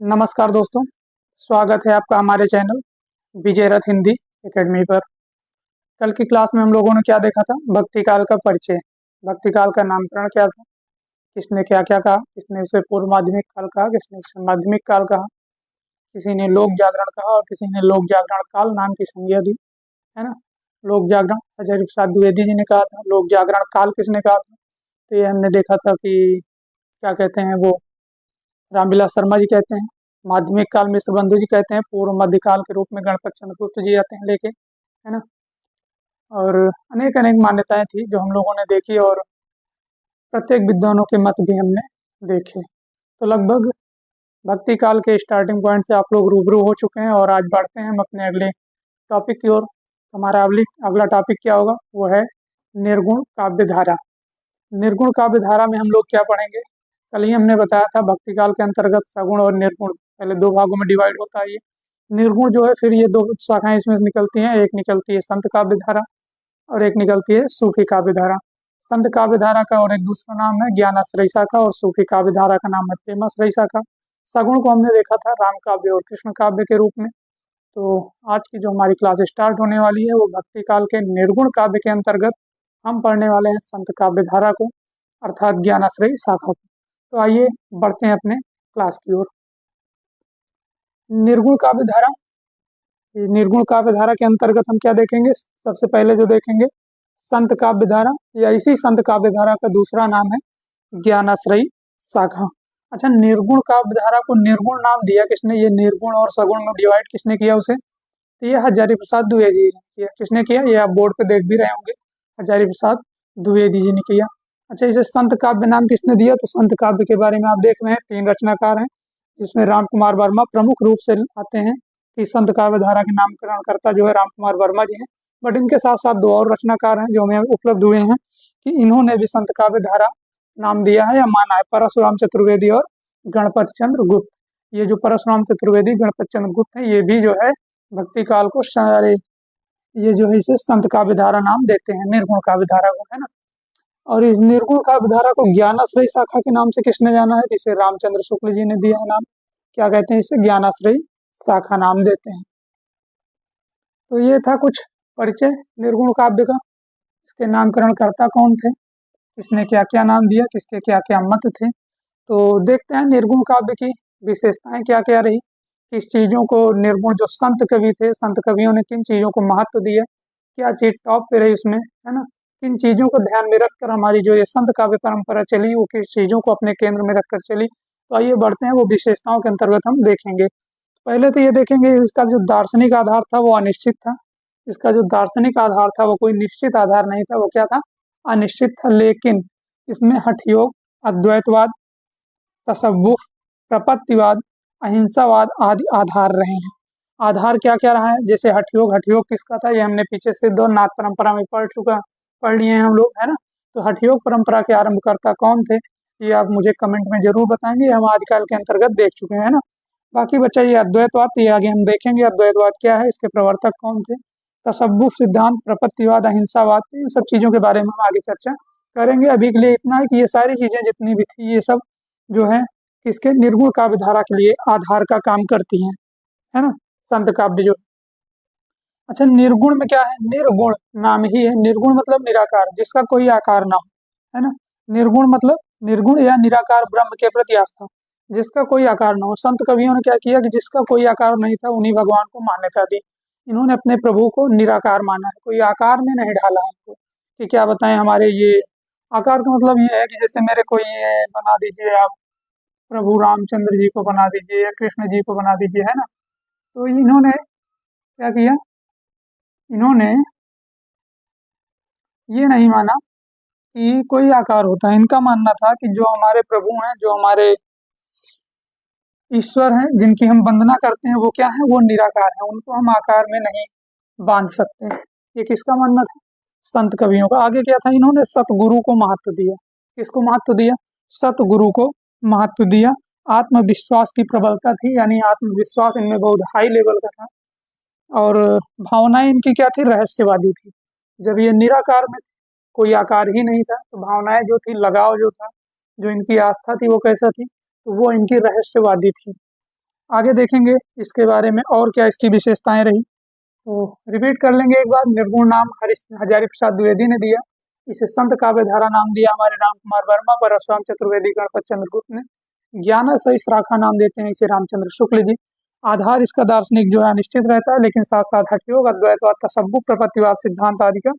नमस्कार दोस्तों, स्वागत है आपका हमारे चैनल विजय रथ हिंदी एकेडमी पर। कल की क्लास में हम लोगों ने क्या देखा था? भक्ति काल का परिचय। भक्ति काल का नामकरण क्या था, किसने क्या क्या कहा, किसने उसे पूर्व माध्यमिक काल कहा, किसने उसे माध्यमिक काल कहा, किसी ने लोक जागरण कहा और किसी ने लोक जागरण काल नाम की संज्ञा दी, है ना। लोक जागरण हजारी प्रसाद द्विवेदी जी ने कहा था, लोक जागरण काल किसने कहा था? तो ये हमने देखा था कि क्या कहते हैं वो, रामविलास शर्मा जी कहते हैं। माध्यमिक काल मिश्र बंधु जी कहते हैं। पूर्व मध्यकाल के रूप में गणपत चंद्र गुप्त जी आते हैं लेके, है ना। और अनेक अनेक मान्यताएं थी जो हम लोगों ने देखी और प्रत्येक विद्वानों के मत भी हमने देखे। तो लगभग भक्ति काल के स्टार्टिंग पॉइंट से आप लोग रूबरू हो चुके हैं और आज बढ़ते हैं हम अपने अगले टॉपिक की ओर। हमारा अगला टॉपिक क्या होगा? वो है निर्गुण काव्य धारा। निर्गुण काव्य धारा में हम लोग क्या पढ़ेंगे? कल ही हमने बताया था भक्ति काल के अंतर्गत सगुण और निर्गुण पहले दो भागों में डिवाइड होता है। ये निर्गुण जो है फिर ये दो शाखाएं इसमें निकलती हैं, एक निकलती है संत काव्य धारा और एक निकलती है सूफी काव्य धारा। संत काव्य धारा का और एक दूसरा नाम है ज्ञानाश्रय शाखा और सूफी काव्य धारा का नाम है प्रेमाश्रय शाखा। सगुण को हमने देखा था राम काव्य और कृष्ण काव्य के रूप में। तो आज की जो हमारी क्लास स्टार्ट होने वाली है वो भक्ति काल के निर्गुण काव्य के अंतर्गत हम पढ़ने वाले हैं संत काव्य धारा को, अर्थात ज्ञानाश्रय शाखा को। तो आइए बढ़ते हैं अपने क्लास की ओर। निर्गुण काव्य धारा, निर्गुण काव्य धारा के अंतर्गत हम क्या देखेंगे? सबसे पहले जो देखेंगे संत काव्य धारा, या इसी संत काव्य धारा का दूसरा नाम है ज्ञानाश्रयी शाखा। अच्छा, निर्गुण काव्य धारा को निर्गुण नाम दिया किसने? ये निर्गुण और सगुण में डिवाइड किसने किया उसे? तो ये हजारी प्रसाद द्विवेदी जी ने किया। किसने किया? ये आप बोर्ड पे देख भी रहे होंगे, हजारी प्रसाद द्विवेदी जी ने किया। अच्छा, इसे संत काव्य नाम किसने दिया? तो संत काव्य के बारे में आप देख रहे हैं तीन रचनाकार हैं, जिसमें राम कुमार वर्मा प्रमुख रूप से आते हैं कि संत काव्य धारा के नामकरण करता जो है राम कुमार वर्मा जी हैं। बट इनके साथ साथ दो और रचनाकार हैं जो हमें उपलब्ध हुए हैं कि इन्होंने भी संत काव्य धारा नाम दिया है या माना है, परशुराम चतुर्वेदी और गणपत चंद्र गुप्त। ये जो परशुराम चतुर्वेदी गणपत चंद्र गुप्त है ये भी जो है भक्ति काल को सारे ये जो है इसे संत काव्य धारा नाम देते हैं, निर्गुण काव्य धारा को, है ना। और इस निर्गुण काव्य धारा को ज्ञानाश्रय शाखा के नाम से किसने जाना है? जिसे रामचंद्र शुक्ल जी ने दिया है नाम। क्या कहते हैं इसे? ज्ञानाश्रय शाखा नाम देते हैं। तो ये था कुछ परिचय निर्गुण काव्य का। इसके नामकरण कर्ता कौन थे, किसने क्या क्या नाम दिया, किसके क्या क्या मत थे। तो देखते हैं निर्गुण काव्य की विशेषताएं क्या क्या रही, किस चीजों को निर्गुण जो संत कवि थे, संत कवियों ने किन चीजों को महत्व दिया, क्या चीज टॉप पे रही उसमें, है ना। किन चीजों को ध्यान में रखकर हमारी जो ये संत काव्य परंपरा चली वो किस चीजों को अपने केंद्र में रखकर चली। तो आइए बढ़ते हैं, वो विशेषताओं के अंतर्गत हम देखेंगे। पहले तो ये देखेंगे इसका जो दार्शनिक आधार था वो अनिश्चित था। इसका जो दार्शनिक आधार था वो कोई निश्चित आधार नहीं था, वो क्या था? अनिश्चित था। लेकिन इसमें हठयोग, अद्वैतवाद, तसव्वुफ, प्रपत्तिवाद, अहिंसावाद आदि आधार रहे हैं। आधार क्या क्या रहा है? जैसे हठयोग, हठयोग किसका था? ये हमने पीछे सिद्ध और नाथ परंपरा में पढ़ लिए हैं हम लोग, है ना। तो हठयोग परंपरा के आरंभकर्ता कौन थे ये आप मुझे कमेंट में जरूर बताएंगे, हम आदिकाल के अंतर्गत देख चुके हैं, है ना। बाकी बच्चा ये अद्वैतवाद, ये आगे हम देखेंगे अद्वैतवाद क्या है, इसके प्रवर्तक कौन थे। तसव्वुफ सिद्धांत, प्रपत्तिवाद, अहिंसावाद, इन सब चीजों के बारे में हम आगे चर्चा करेंगे। अभी के लिए इतना है कि ये सारी चीजें जितनी भी थी ये सब जो है किसके? निर्गुण काव्य धारा के लिए आधार का काम करती हैं, है ना, संत काव्य जो। अच्छा, निर्गुण में क्या है? निर्गुण नाम ही है, निर्गुण मतलब निराकार, जिसका कोई आकार ना हो, है ना। निर्गुण मतलब निर्गुण या निराकार ब्रह्म के प्रति आस्था, जिसका कोई आकार ना हो। संत कवियों ने क्या किया कि जिसका कोई आकार नहीं था उन्हीं भगवान को मान्यता दी। इन्होंने अपने प्रभु को निराकार माना है, कोई आकार में नहीं ढाला है इनको कि क्या बताएं हमारे ये आकार का मतलब ये है कि जैसे मेरे को ये बना दीजिए आप, प्रभु रामचंद्र जी को बना दीजिए या कृष्ण जी को बना दीजिए, है ना। तो इन्होंने क्या किया? इन्होंने ये नहीं माना कि कोई आकार होता है। इनका मानना था कि जो हमारे प्रभु हैं, जो हमारे ईश्वर हैं, जिनकी हम वंदना करते हैं वो क्या है? वो निराकार है, उनको हम आकार में नहीं बांध सकते। ये किसका मानना था? संत कवियों का। आगे क्या था? इन्होंने सतगुरु को महत्व दिया। किसको महत्व दिया? सतगुरु को महत्व दिया। आत्मविश्वास की प्रबलता थी, यानी आत्मविश्वास इनमें बहुत हाई लेवल का था। और भावनाएं इनकी क्या थी? रहस्यवादी थी। जब ये निराकार में कोई आकार ही नहीं था तो भावनाएं जो थी, लगाव जो था, जो इनकी आस्था थी वो कैसा थी? तो वो इनकी रहस्यवादी थी। आगे देखेंगे इसके बारे में और क्या इसकी विशेषताएं रही। तो रिपीट कर लेंगे एक बार। निर्गुण नाम हरीश हजारी प्रसाद द्विवेदी ने दिया। इसे संत काव्य धारा नाम दिया हमारे राम कुमार वर्मा, परशुराम चतुर्वेदी, गणपत चंद्रगुप्त ने। ज्ञान सही शाखा नाम देते हैं इसे रामचंद्र शुक्ल जी। आधार इसका दार्शनिक जो है निश्चित रहता है, लेकिन साथ साथ हठयोग, अद्वैतवाद, तसव्वुफ, प्रपत्तिवाद, सिद्धांत आदि का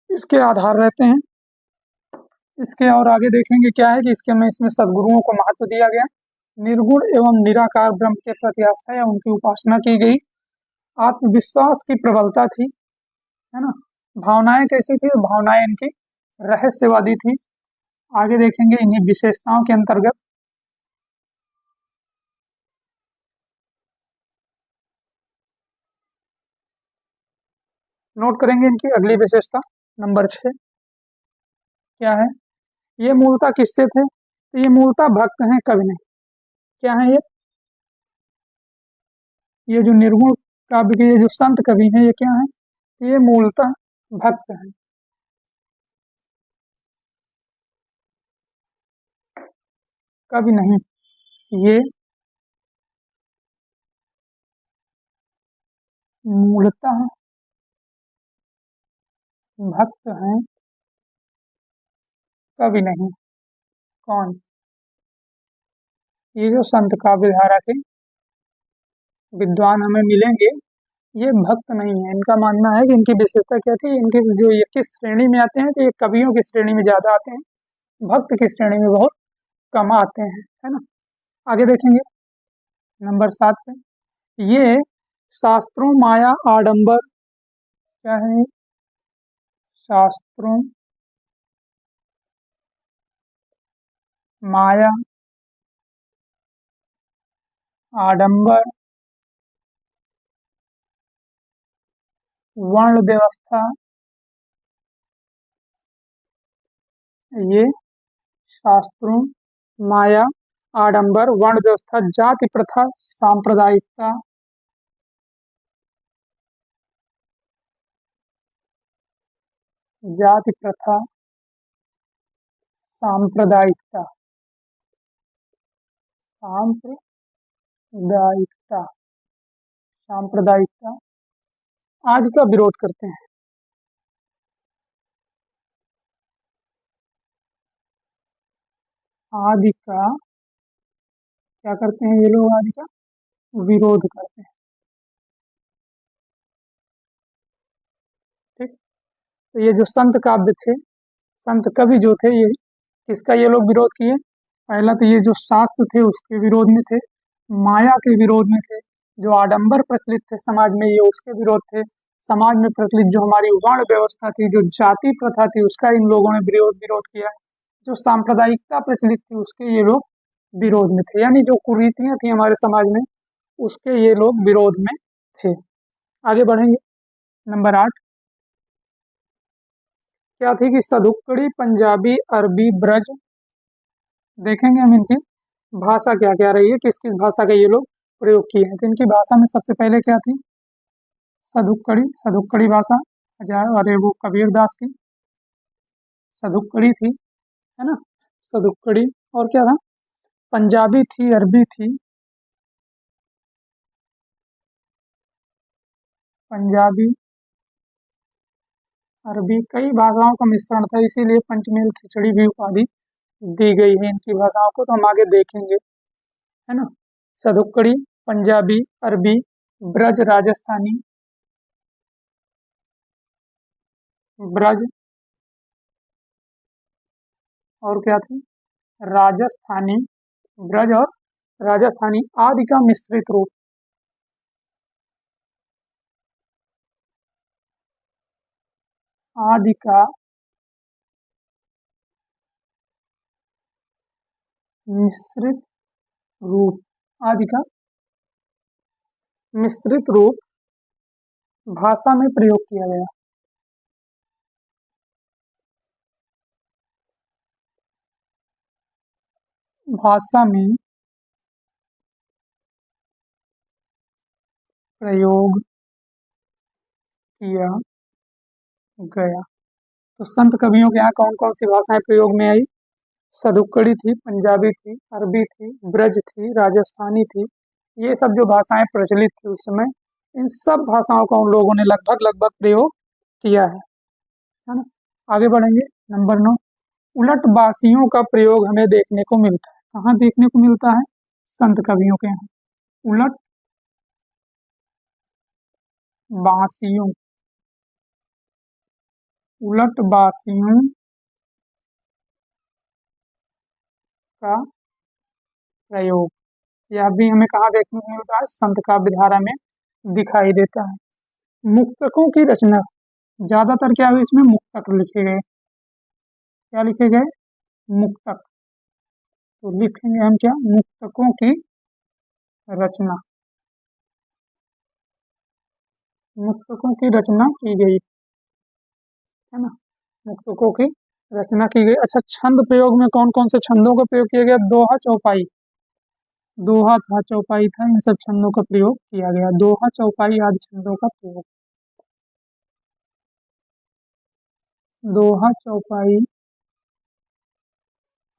इसके आधार रहते हैं। इसके और आगे देखेंगे क्या है कि इसके में इसमें सद्गुरुओं को महत्व दिया गया। निर्गुण एवं निराकार ब्रह्म के प्रति आस्था या उनकी उपासना की गई। आत्मविश्वास की प्रबलता थी, है ना। भावनाएं कैसी थी? भावनाएं इनकी रहस्यवादी थी। आगे देखेंगे इन्हीं विशेषताओं के अंतर्गत। नोट करेंगे इनकी अगली विशेषता नंबर 6 क्या है। ये मूलतः किससे थे? तो ये मूलतः भक्त हैं, कवि नहीं। क्या है ये जो निर्गुण काव्य के ये जो संत कवि हैं ये क्या है? ये मूलतः भक्त हैं, कवि नहीं। ये मूलतः भक्त हैं, कवि नहीं। कौन? ये जो संत काव्य धारा के विद्वान हमें मिलेंगे ये भक्त नहीं है। इनका मानना है कि इनकी विशेषता क्या थी, इनके जो ये किस श्रेणी में आते हैं, तो ये कवियों की श्रेणी में ज्यादा आते हैं, भक्त की श्रेणी में बहुत कम आते हैं, है ना। आगे देखेंगे नंबर 7 पे। ये शास्त्रों माया आडंबर, क्या है? शास्त्रों माया आडंबर, वर्ण व्यवस्था, ये शास्त्रों माया आडंबर, वर्ण व्यवस्था, जाति प्रथा, सांप्रदायिकता, जाति प्रथा, सांप्रदायिकता, सांप्रदायिकता, सांप्रदायिकता आदि का विरोध करते हैं। आदि का क्या करते हैं ये लोग? आदि का विरोध करते हैं। ठीक। तो ये जो संत काव्य थे, संत कवि जो थे, ये किसका ये लोग विरोध किए? पहला तो ये जो शास्त्र थे उसके विरोध में थे, माया के विरोध में थे, जो आडंबर प्रचलित थे समाज में ये उसके विरोध थे, समाज में प्रचलित जो हमारी वर्ण व्यवस्था थी, जो जाति प्रथा थी, उसका इन लोगों ने विरोध किया, जो सांप्रदायिकता प्रचलित थी उसके ये लोग विरोध में थे, यानी जो कुरीतियां थी हमारे समाज में उसके ये लोग विरोध में थे। आगे बढ़ेंगे नंबर 8 क्या थी कि सदुक्कड़ी, पंजाबी, अरबी, ब्रज। देखेंगे हम इनकी भाषा क्या क्या रही है, किस किस भाषा का ये लोग प्रयोग किए हैं। तो इनकी भाषा में सबसे पहले क्या थी? सदुक्कड़ी, सदुक्कड़ी भाषा, अरे वो कबीर दास की सदुक्कड़ी थी, है ना, सदुक्कड़ी। और क्या था? पंजाबी थी, अरबी थी, पंजाबी अरबी कई भाषाओं का मिश्रण था, इसीलिए पंचमेल खिचड़ी भी उपाधि दी गई है इनकी भाषाओं को। तो हम आगे देखेंगे, है ना। सदुक्कड़ी, पंजाबी, अरबी, ब्रज राजस्थानी, ब्रज, और क्या थी? राजस्थानी, ब्रज और राजस्थानी आदि का मिश्रित रूप, आदि का मिश्रित रूप, आदि का मिश्रित रूप भाषा में प्रयोग किया गया। भाषा में प्रयोग किया गया। तो संत कवियों के यहाँ कौन कौन सी भाषाएं प्रयोग में आई? सदुक्कड़ी थी, पंजाबी थी, अरबी थी, ब्रज थी, राजस्थानी थी, ये सब जो भाषाएं प्रचलित थी उस समय, इन सब भाषाओं का उन लोगों ने लगभग लगभग प्रयोग किया है ना। आगे बढ़ेंगे। नंबर 9, उलटबासियों का प्रयोग हमें देखने को मिलता है। कहाँ देखने को मिलता है? संत कवियों के यहाँ। उलटबासियों, उलटबासियों का प्रयोग, यह भी हमें कहाँ देखने को मिलता है? संत काव्य धारा में दिखाई देता है। मुक्तकों की रचना, ज्यादातर क्या हुई इसमें? मुक्तक लिखे गए। क्या लिखे गए? मुक्तक। तो लिखेंगे हम क्या? मुक्तकों की रचना, मुक्तकों की रचना की गई है ना। मुक्तकों की रचना की गई। अच्छा, छंद प्रयोग में कौन कौन से छंदों का प्रयोग किया गया? दोहा, चौपाई, दोहा था, चौपाई था, इन सब छंदों का प्रयोग किया गया। दोहा, चौपाई आदि छंदों का प्रयोग। दोहा, चौपाई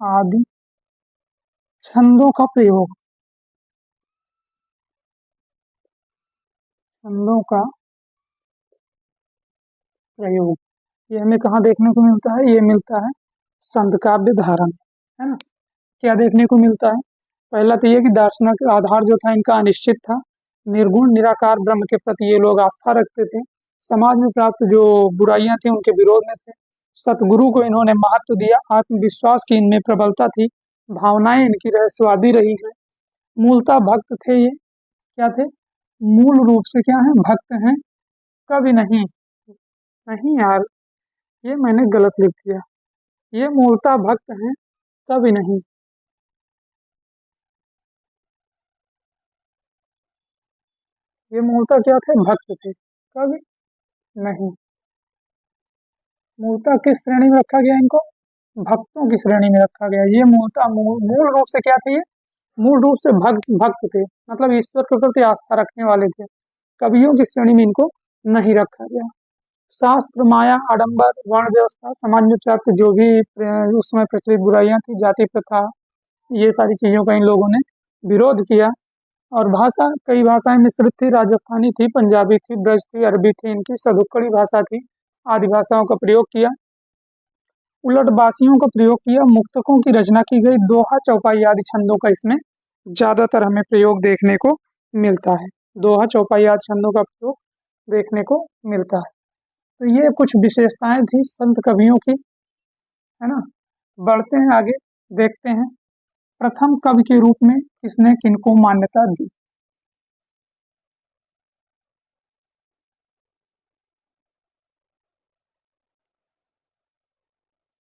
आदि छंदों का प्रयोग, छंदों का प्रयोग, ये हमें कहाँ देखने को मिलता है? ये मिलता है संत काव्य धारा में, है ना। क्या देखने को मिलता है? पहला तो ये कि दार्शनिक आधार जो था इनका अनिश्चित था। निर्गुण निराकार ब्रह्म के प्रति ये लोग आस्था रखते थे। समाज में प्राप्त जो बुराइयां थी उनके विरोध में थे। सतगुरु को इन्होंने महत्व दिया। आत्मविश्वास की इनमें प्रबलता थी। भावनाएं इनकी रहस्यवादी रही है। मूलतः भक्त थे ये। क्या थे? मूल रूप से क्या है? भक्त हैं, कवि नहीं। नहीं यार, ये मैंने गलत लिख दिया। ये मूलतः भक्त हैं, कवि नहीं। ये मूलतः क्या थे? भक्त थे, कवि नहीं। मूलतः किस श्रेणी में रखा गया इनको? भक्तों की श्रेणी में रखा गया। ये मूलतः मूल रूप से क्या थे? ये मूल रूप से भक्त भक्त थे, मतलब ईश्वर के प्रति आस्था रखने वाले थे। कवियों की श्रेणी में इनको नहीं रखा गया। शास्त्र, माया, आडंबर, वर्ण व्यवस्था, समाज में प्राप्त जो भी उस समय प्रचलित बुराइयां थी, जाति प्रथा, ये सारी चीजों का इन लोगों ने विरोध किया। और भाषा, कई भाषाएं मिश्रित थी। राजस्थानी थी, पंजाबी थी, ब्रज थी, अरबी थी, इनकी सदुक्कड़ी भाषा थी, आदि भाषाओं का प्रयोग किया। उलटबासियों का प्रयोग किया। मुक्तकों की रचना की गई। दोहा, चौपाई आदि छंदों का इसमें ज्यादातर हमें प्रयोग देखने को मिलता है। दोहा, चौपाई आदि छंदों का प्रयोग देखने को मिलता है। तो ये कुछ विशेषताएं थी संत कवियों की, है ना। बढ़ते हैं आगे, देखते हैं प्रथम कवि के रूप में किसने किनको मान्यता दी।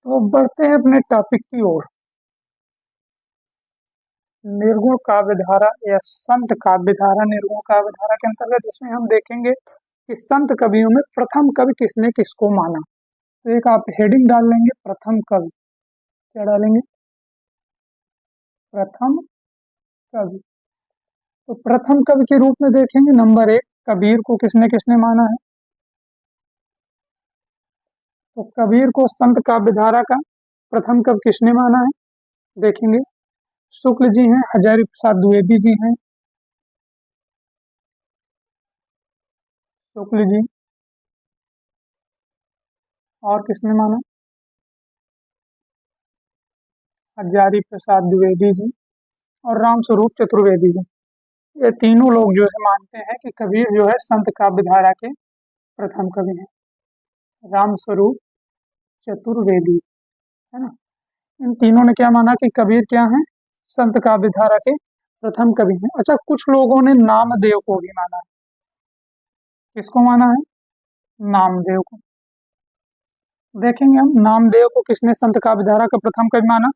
तो बढ़ते हैं अपने टॉपिक की ओर। निर्गुण काव्य धारा या संत काव्य धारा। निर्गुण काव्य धारा के अंतर्गत इसमें हम देखेंगे कि संत कवियों में प्रथम कवि किसने किसको माना। तो एक आप हेडिंग डाल लेंगे, प्रथम कवि। क्या डालेंगे? प्रथम कवि। तो प्रथम कवि के रूप में देखेंगे, नंबर 1, कबीर को किसने किसने माना है? तो कबीर को संत काव्य धारा का प्रथम कवि किसने माना है? देखेंगे, शुक्ल जी हैं, हजारी प्रसाद द्विवेदी जी हैं। शुक्ल जी, और किसने माना? हजारी प्रसाद द्विवेदी जी और रामस्वरूप चतुर्वेदी जी। ये तीनों लोग जो है मानते हैं कि कबीर जो है संत काव्य धारा के प्रथम कवि हैं। रामस्वरूप चतुर्वेदी, है ना। इन तीनों ने क्या माना कि कबीर क्या है? संत काव्य धारा के प्रथम कवि हैं। अच्छा, कुछ लोगों ने नामदेव को भी माना है। किसको माना है? नामदेव को। देखेंगे हम नामदेव को किसने संत काव्य धारा का प्रथम कवि माना।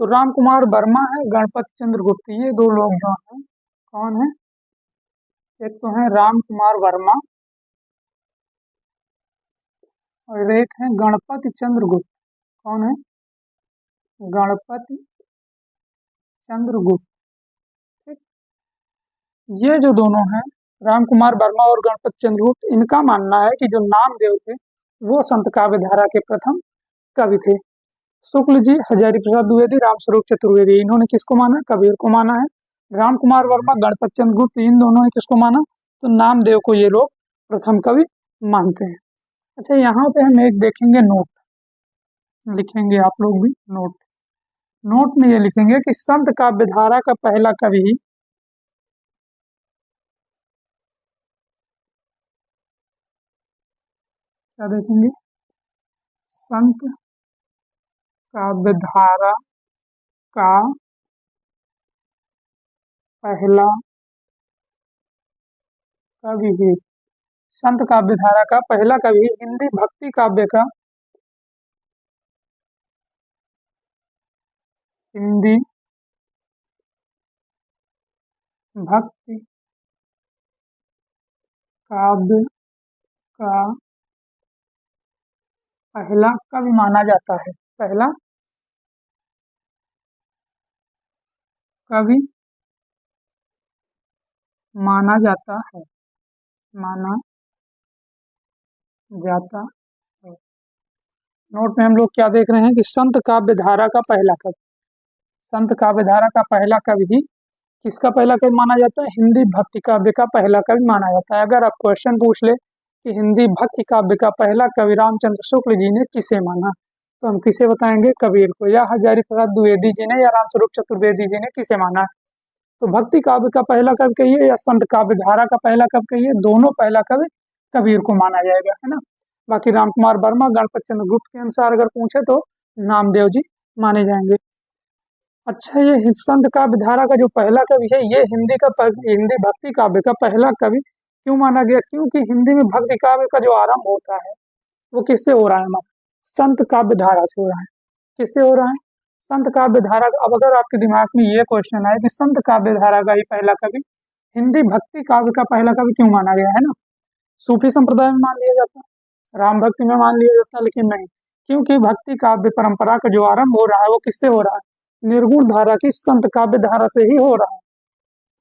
तो राम कुमार वर्मा है, गणपति चंद्र गुप्त, ये दो लोग जो हैं, कौन है? एक तो है राम कुमार वर्मा और एक है गणपति चंद्र गुप्त। कौन है? गणपति चंद्र गुप्त। ठीक, ये जो दोनों हैं, राम कुमार वर्मा और गणपति चंद्र गुप्त, इनका मानना है कि जो नामदेव थे वो संत काव्य धारा के प्रथम कवि थे। शुक्ल जी, हजारी प्रसाद द्विवेदी, रामस्वरूप चतुर्वेदी, इन्होंने किसको माना? कबीर को माना है। राम कुमार वर्मा, गणपत चंद्र गुप्त, इन दोनों ने किसको माना? तो नामदेव को ये लोग प्रथम कवि मानते हैं। अच्छा, यहाँ पे हम एक देखेंगे नोट, लिखेंगे आप लोग भी नोट। नोट में ये लिखेंगे कि संत काव्यधारा का पहला कवि, क्या देखेंगे? संत काव्यधारा का पहला कवि ही, संत काव्यधारा का पहला कवि हिंदी भक्ति काव्य का, हिंदी भक्ति काव्य का पहला कवि माना जाता है। पहला कवि माना जाता है, माना जाता है। नोट में हम लोग क्या देख रहे हैं कि संत काव्य धारा का पहला कवि, संत काव्य धारा का पहला कवि ही किसका पहला कवि माना जाता है? हिंदी भक्ति काव्य का पहला कवि माना जाता है। अगर आप क्वेश्चन पूछ ले कि हिंदी भक्ति काव्य का पहला कवि रामचंद्र शुक्ल जी ने किसे माना, तो हम किसे बताएंगे? कबीर को। या हजारी प्रसाद द्विवेदी जी ने, या रामस्वरूप चतुर्वेदी जी ने किसे माना है? तो भक्ति काव्य का पहला कवि कहिए या संत काव्य धारा का पहला कवि कहिए, दोनों पहला कवि कबीर को माना जाएगा, है ना। बाकी रामकुमार वर्मा, गणपत चंद्र गुप्त के अनुसार अगर पूछे तो नामदेव जी माने जाएंगे। अच्छा, ये संत काव्य धारा का जो पहला कवि है, ये हिंदी भक्ति काव्य का पहला कवि क्यों माना गया? क्योंकि हिंदी में भक्ति काव्य का जो आरंभ होता है वो किससे हो रहा है? हमारा संत काव्य धारा से हो रहा है। किससे हो रहा है? संत काव्य धारा। अब अगर आपके दिमाग में ये क्वेश्चन आए कि संत काव्य धारा का ही पहला कवि हिंदी भक्ति काव्य का पहला कवि क्यों माना गया, है ना। सूफी संप्रदाय में मान लिया जाता है, राम भक्ति में मान लिया जाता है, लेकिन नहीं, क्योंकि भक्ति काव्य परंपरा का जो आरंभ हो रहा है वो किससे हो रहा है? निर्गुण धारा की संत काव्य धारा से ही हो रहा है।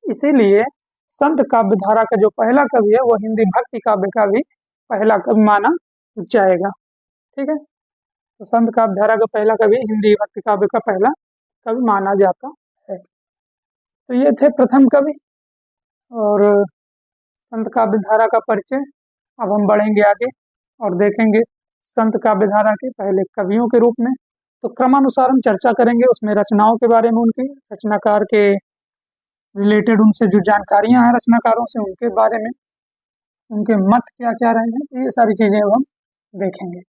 इसीलिए संत काव्य धारा का जो पहला कवि है वो हिंदी भक्ति काव्य का भी पहला कवि माना जाएगा। ठीक है, तो संत काव्य धारा का पहला कवि हिंदी भक्ति काव्य का पहला कवि माना जाता है। तो ये थे प्रथम कवि और संत काव्य धारा का परिचय। अब हम बढ़ेंगे आगे और देखेंगे संत काव्य धारा के पहले कवियों के रूप में। तो क्रमानुसार हम चर्चा करेंगे उसमें रचनाओं के बारे में, उनके रचनाकार के रिलेटेड उनसे जो जानकारियां हैं रचनाकारों से, उनके बारे में, उनके मत क्या क्या रहे हैं, तो ये सारी चीजें अब हम देखेंगे।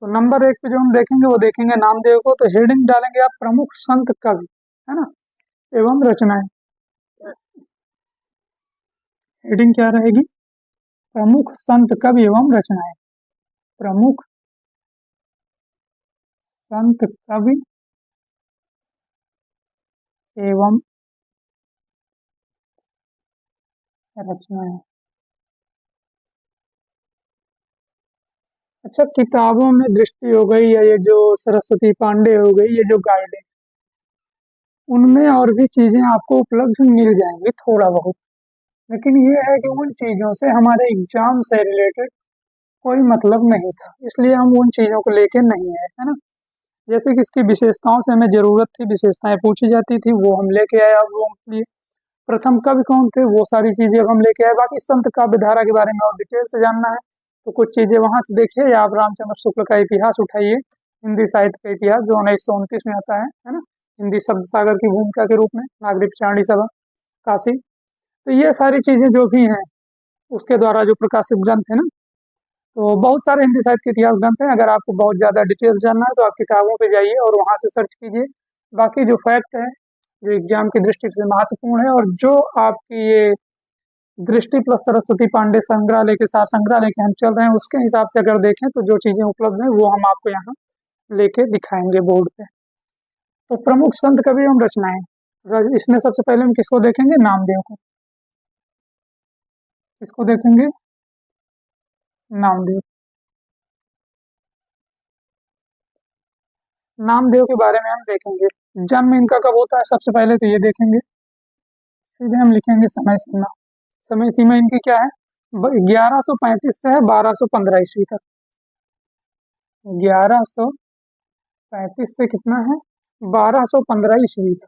तो नंबर 1 पे जो हम देखेंगे वो देखेंगे नामदेव को। तो हेडिंग डालेंगे आप प्रमुख संत कवि, है ना, एवं रचनाएं। हेडिंग क्या रहेगी? प्रमुख संत कवि एवं रचनाएं। प्रमुख संत कवि एवं रचनाएं। अच्छा, किताबों में दृष्टि हो गई या ये जो सरस्वती पांडे हो गई, ये जो गाइड है, उनमें और भी चीजें आपको उपलब्ध मिल जाएंगी थोड़ा बहुत, लेकिन ये है कि उन चीजों से हमारे एग्जाम से रिलेटेड कोई मतलब नहीं था, इसलिए हम उन चीजों को लेके नहीं आए, है ना। जैसे कि इसकी विशेषताओं से हमें जरूरत थी, विशेषताएं पूछी जाती थी, वो हम लेके आए आप लोगों के लिए। प्रथम कवि कौन थे, वो सारी चीजें अब हम लेके आए। बाकी संत काव्य धारा के बारे में और डिटेल से जानना है तो कुछ चीजें वहां से देखिए, या आप रामचंद्र शुक्ल का इतिहास उठाइए, हिंदी साहित्य का इतिहास, जो 1929 में आता है ना, हिंदी शब्द सागर की भूमिका के रूप में, नागरिक चारणी सभा काशी। तो ये सारी चीजें जो भी हैं उसके द्वारा जो प्रकाशित ग्रंथ है ना, तो बहुत सारे हिंदी साहित्य के इतिहास ग्रंथ हैं। अगर आपको बहुत ज़्यादा डिटेल्स जानना है तो आप किताबों पे जाइए और वहाँ से सर्च कीजिए। बाकी जो फैक्ट है, जो एग्जाम की दृष्टि से महत्वपूर्ण है, और जो आपकी ये दृष्टि प्लस सरस्वती पांडे संग्रहालय के साथ संग्रहालय के हम चल रहे हैं, उसके हिसाब से अगर देखें तो जो चीज़ें उपलब्ध हैं वो हम आपको यहाँ लेके दिखाएंगे बोर्ड पे। तो प्रमुख संत कवि एवं रचनाएं, इसमें सबसे पहले हम किसको देखेंगे? नामदेव को। किसको देखेंगे? नामदेव। नामदेव के बारे में हम देखेंगे। जन्म इनका कब होता है, सबसे पहले तो ये देखेंगे। सीधे हम लिखेंगे समय सीमा। समय सीमा इनकी क्या है? 1135 से है 1215 ईस्वी तक। 1135 से कितना है 1215 ईस्वी तक।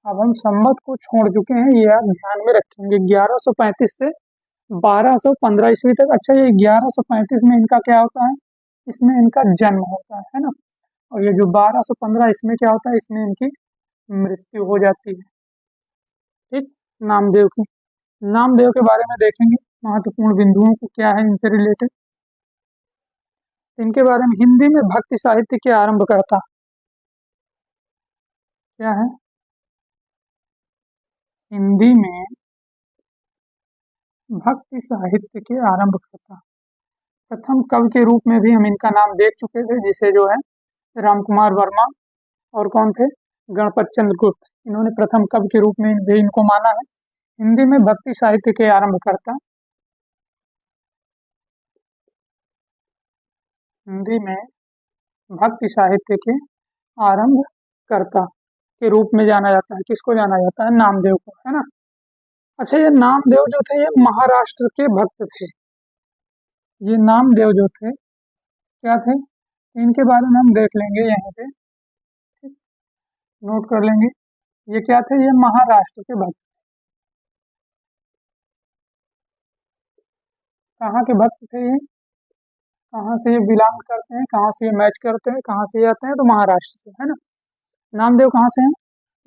अब हम संवत को छोड़ चुके हैं, ये आप ध्यान में रखेंगे। 1135 से 1215 ईस्वी तक। अच्छा, ये 1135 में इनका क्या होता है, इसमें इनका जन्म होता है ना। और ये जो 1215 इसमें क्या होता है, इसमें इनकी मृत्यु हो जाती है। ठीक। नामदेव की, नामदेव के बारे में देखेंगे, महत्वपूर्ण बिंदुओं को क्या है इनसे रिलेटेड। इनके बारे में, हिंदी में भक्ति साहित्य के आरंभकर्ता क्या है, हिंदी में भक्ति साहित्य के आरंभकर्ता। प्रथम कवि के रूप में भी हम इनका नाम देख चुके थे, जिसे जो है रामकुमार वर्मा और कौन थे, गणपत चंद्र गुप्त। इन्होंने प्रथम कवि के रूप में भी इनको माना है। हिंदी में भक्ति साहित्य के आरंभकर्ता, हिंदी में भक्ति साहित्य के आरंभकर्ता के रूप में जाना जाता है। किसको जाना जाता है, नामदेव को, है ना। अच्छा, ये नामदेव जो थे ये महाराष्ट्र के भक्त थे। ये नामदेव जो थे क्या थे, इनके बारे में हम देख लेंगे यहीं पे, नोट कर लेंगे। ये क्या थे, ये महाराष्ट्र के भक्त। कहाँ के भक्त थे ये, कहाँ से ये बिलोंग करते हैं, कहाँ से ये मैच करते हैं, कहाँ से ये आते हैं, तो महाराष्ट्र से, है ना। नामदेव कहाँ से हैं,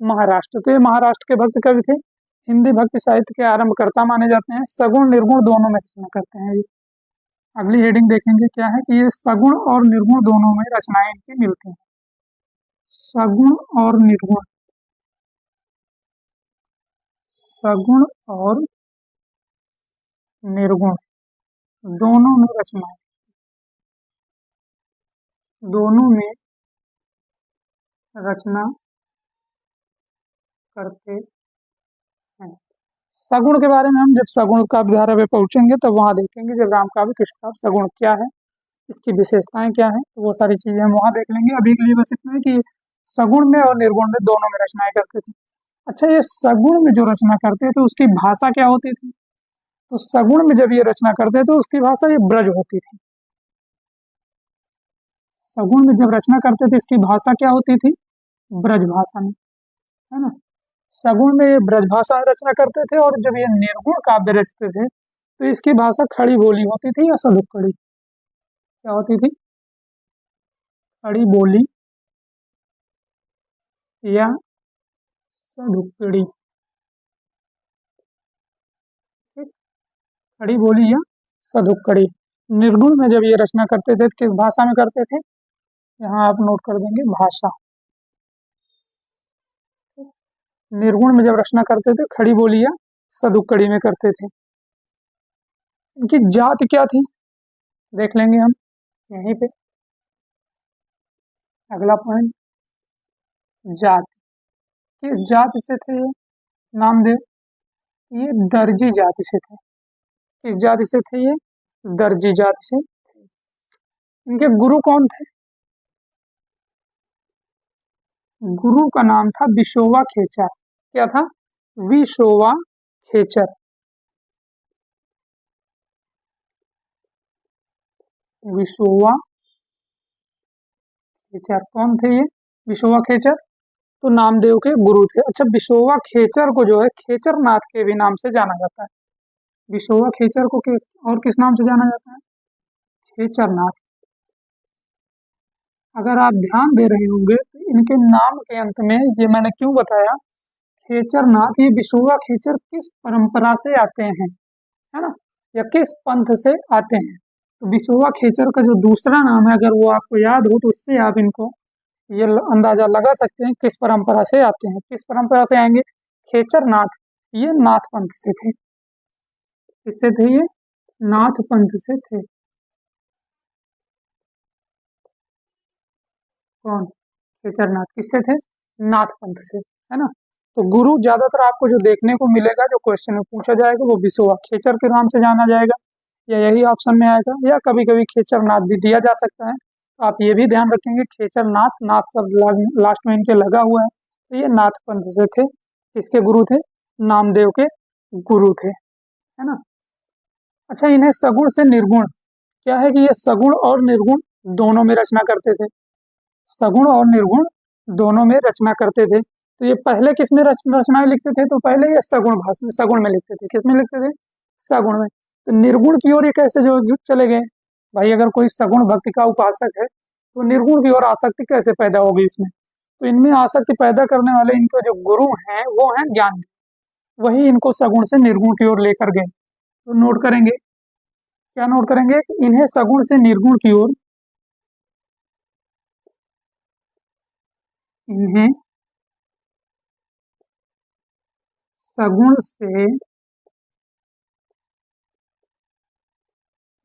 महाराष्ट्र। तो ये महाराष्ट्र के भक्त कवि थे। हिंदी भक्ति साहित्य के आरंभकर्ता माने जाते हैं। सगुण निर्गुण दोनों में रचना करते हैं ये। अगली हेडिंग देखेंगे क्या है कि ये सगुण और निर्गुण दोनों में रचनाएं इनकी मिलती हैं। सगुण और निर्गुण, सगुण और निर्गुण दोनों में रचनाएं, दोनों में रचना करते हैं। सगुण के बारे में हम जब सगुण काव्य धारा पे पहुंचेंगे तब वहां देखेंगे, जब राम काव्य कृष्ण काव्य सगुण क्या है, इसकी विशेषताएं क्या है, तो वो सारी चीजें हम वहां देख लेंगे। अभी के लिए बस इतना है कि सगुण में और निर्गुण में दोनों में रचनाएं करते थे। अच्छा, ये सगुण में जो रचना करते थे उसकी भाषा क्या होती थी, तो सगुण में जब ये रचना करते थे उसकी भाषा ये ब्रज होती थी। सगुण में जब रचना करते थे इसकी भाषा क्या होती थी, ब्रज भाषा में, है ना। सगुण में ये ब्रज भाषा में रचना करते थे, और जब ये निर्गुण काव्य रचते थे तो इसकी भाषा खड़ी बोली होती थी या सदुक्कड़ी। क्या होती थी, खड़ी बोली या सदुक्कड़ी। ठीक, खड़ी बोली या सदुक्कड़ी। निर्गुण में जब ये रचना करते थे तो किस भाषा में करते थे, यहाँ आप नोट कर देंगे भाषा। निर्गुण में जब रचना करते थे खड़ी बोली या सदुक्कड़ी में करते थे। इनकी जाति क्या थी देख लेंगे हम यहीं पे। अगला पॉइंट, जाति। किस जाति से थे ये नामदेव, ये दर्जी जाति से थे। किस जाति से थे ये, दर्जी जाति से थे। इनके गुरु कौन थे, गुरु का नाम था विशोवा खेचर। क्या था, विशोवा खेचर। विशोवा खेचर कौन थे ये, विशोवा खेचर तो नामदेव के गुरु थे। अच्छा, विशोवा खेचर को जो है खेचर नाथ के भी नाम से जाना जाता है। विशोवा खेचर को और किस नाम से जाना जाता है, खेचर नाथ। अगर आप ध्यान दे रहे होंगे तो इनके नाम के अंत में, ये मैंने क्यों बताया, खेचर नाथ, ये विशोवा खेचर किस परंपरा से आते हैं, है ना, या किस पंथ से आते हैं। तो विशोवा खेचर का जो दूसरा नाम है, अगर वो आपको याद हो तो उससे आप इनको ये अंदाजा लगा सकते हैं किस परंपरा से आते हैं। किस परंपरा से आएंगे, खेचर नाथ, ये नाथ पंथ से थे। किससे थे ये, नाथ पंथ से थे। कौन, खेचर नाथ किससे थे, नाथ पंथ से, है ना। तो गुरु ज्यादातर आपको जो देखने को मिलेगा, जो क्वेश्चन में पूछा जाएगा, वो विशोवा खेचर के नाम से जाना जाएगा, या यही ऑप्शन में आएगा, या कभी कभी खेचर नाथ भी दिया जा सकता है। तो आप ये भी ध्यान रखेंगे, खेचर नाथ, नाथ शब्द लास्ट में इनके लगा हुआ है, तो ये नाथ पंथ से थे। किसके गुरु थे, नामदेव के गुरु थे, है ना। अच्छा, इन्हें सगुण से निर्गुण क्या है कि ये सगुण और निर्गुण दोनों में रचना करते थे। सगुण और निर्गुण दोनों में रचना करते थे। तो ये पहले किस में रचनाएं लिखते थे? तो पहले ये सगुण भाषा सगुण में लिखते थे। किस में लिखते थे? सगुण में। तो निर्गुण की ओर ये कैसे जो चले गए? भाई अगर कोई सगुण भक्ति का उपासक है तो निर्गुण की ओर आसक्ति कैसे पैदा होगी इसमें? तो इनमें आसक्ति पैदा करने वाले इनके जो गुरु हैं वो हैं ज्ञान। वही इनको सगुण से निर्गुण की ओर लेकर गए। तो नोट करेंगे, क्या नोट करेंगे कि इन्हें सगुण से निर्गुण की ओर, इन्हें सगुण से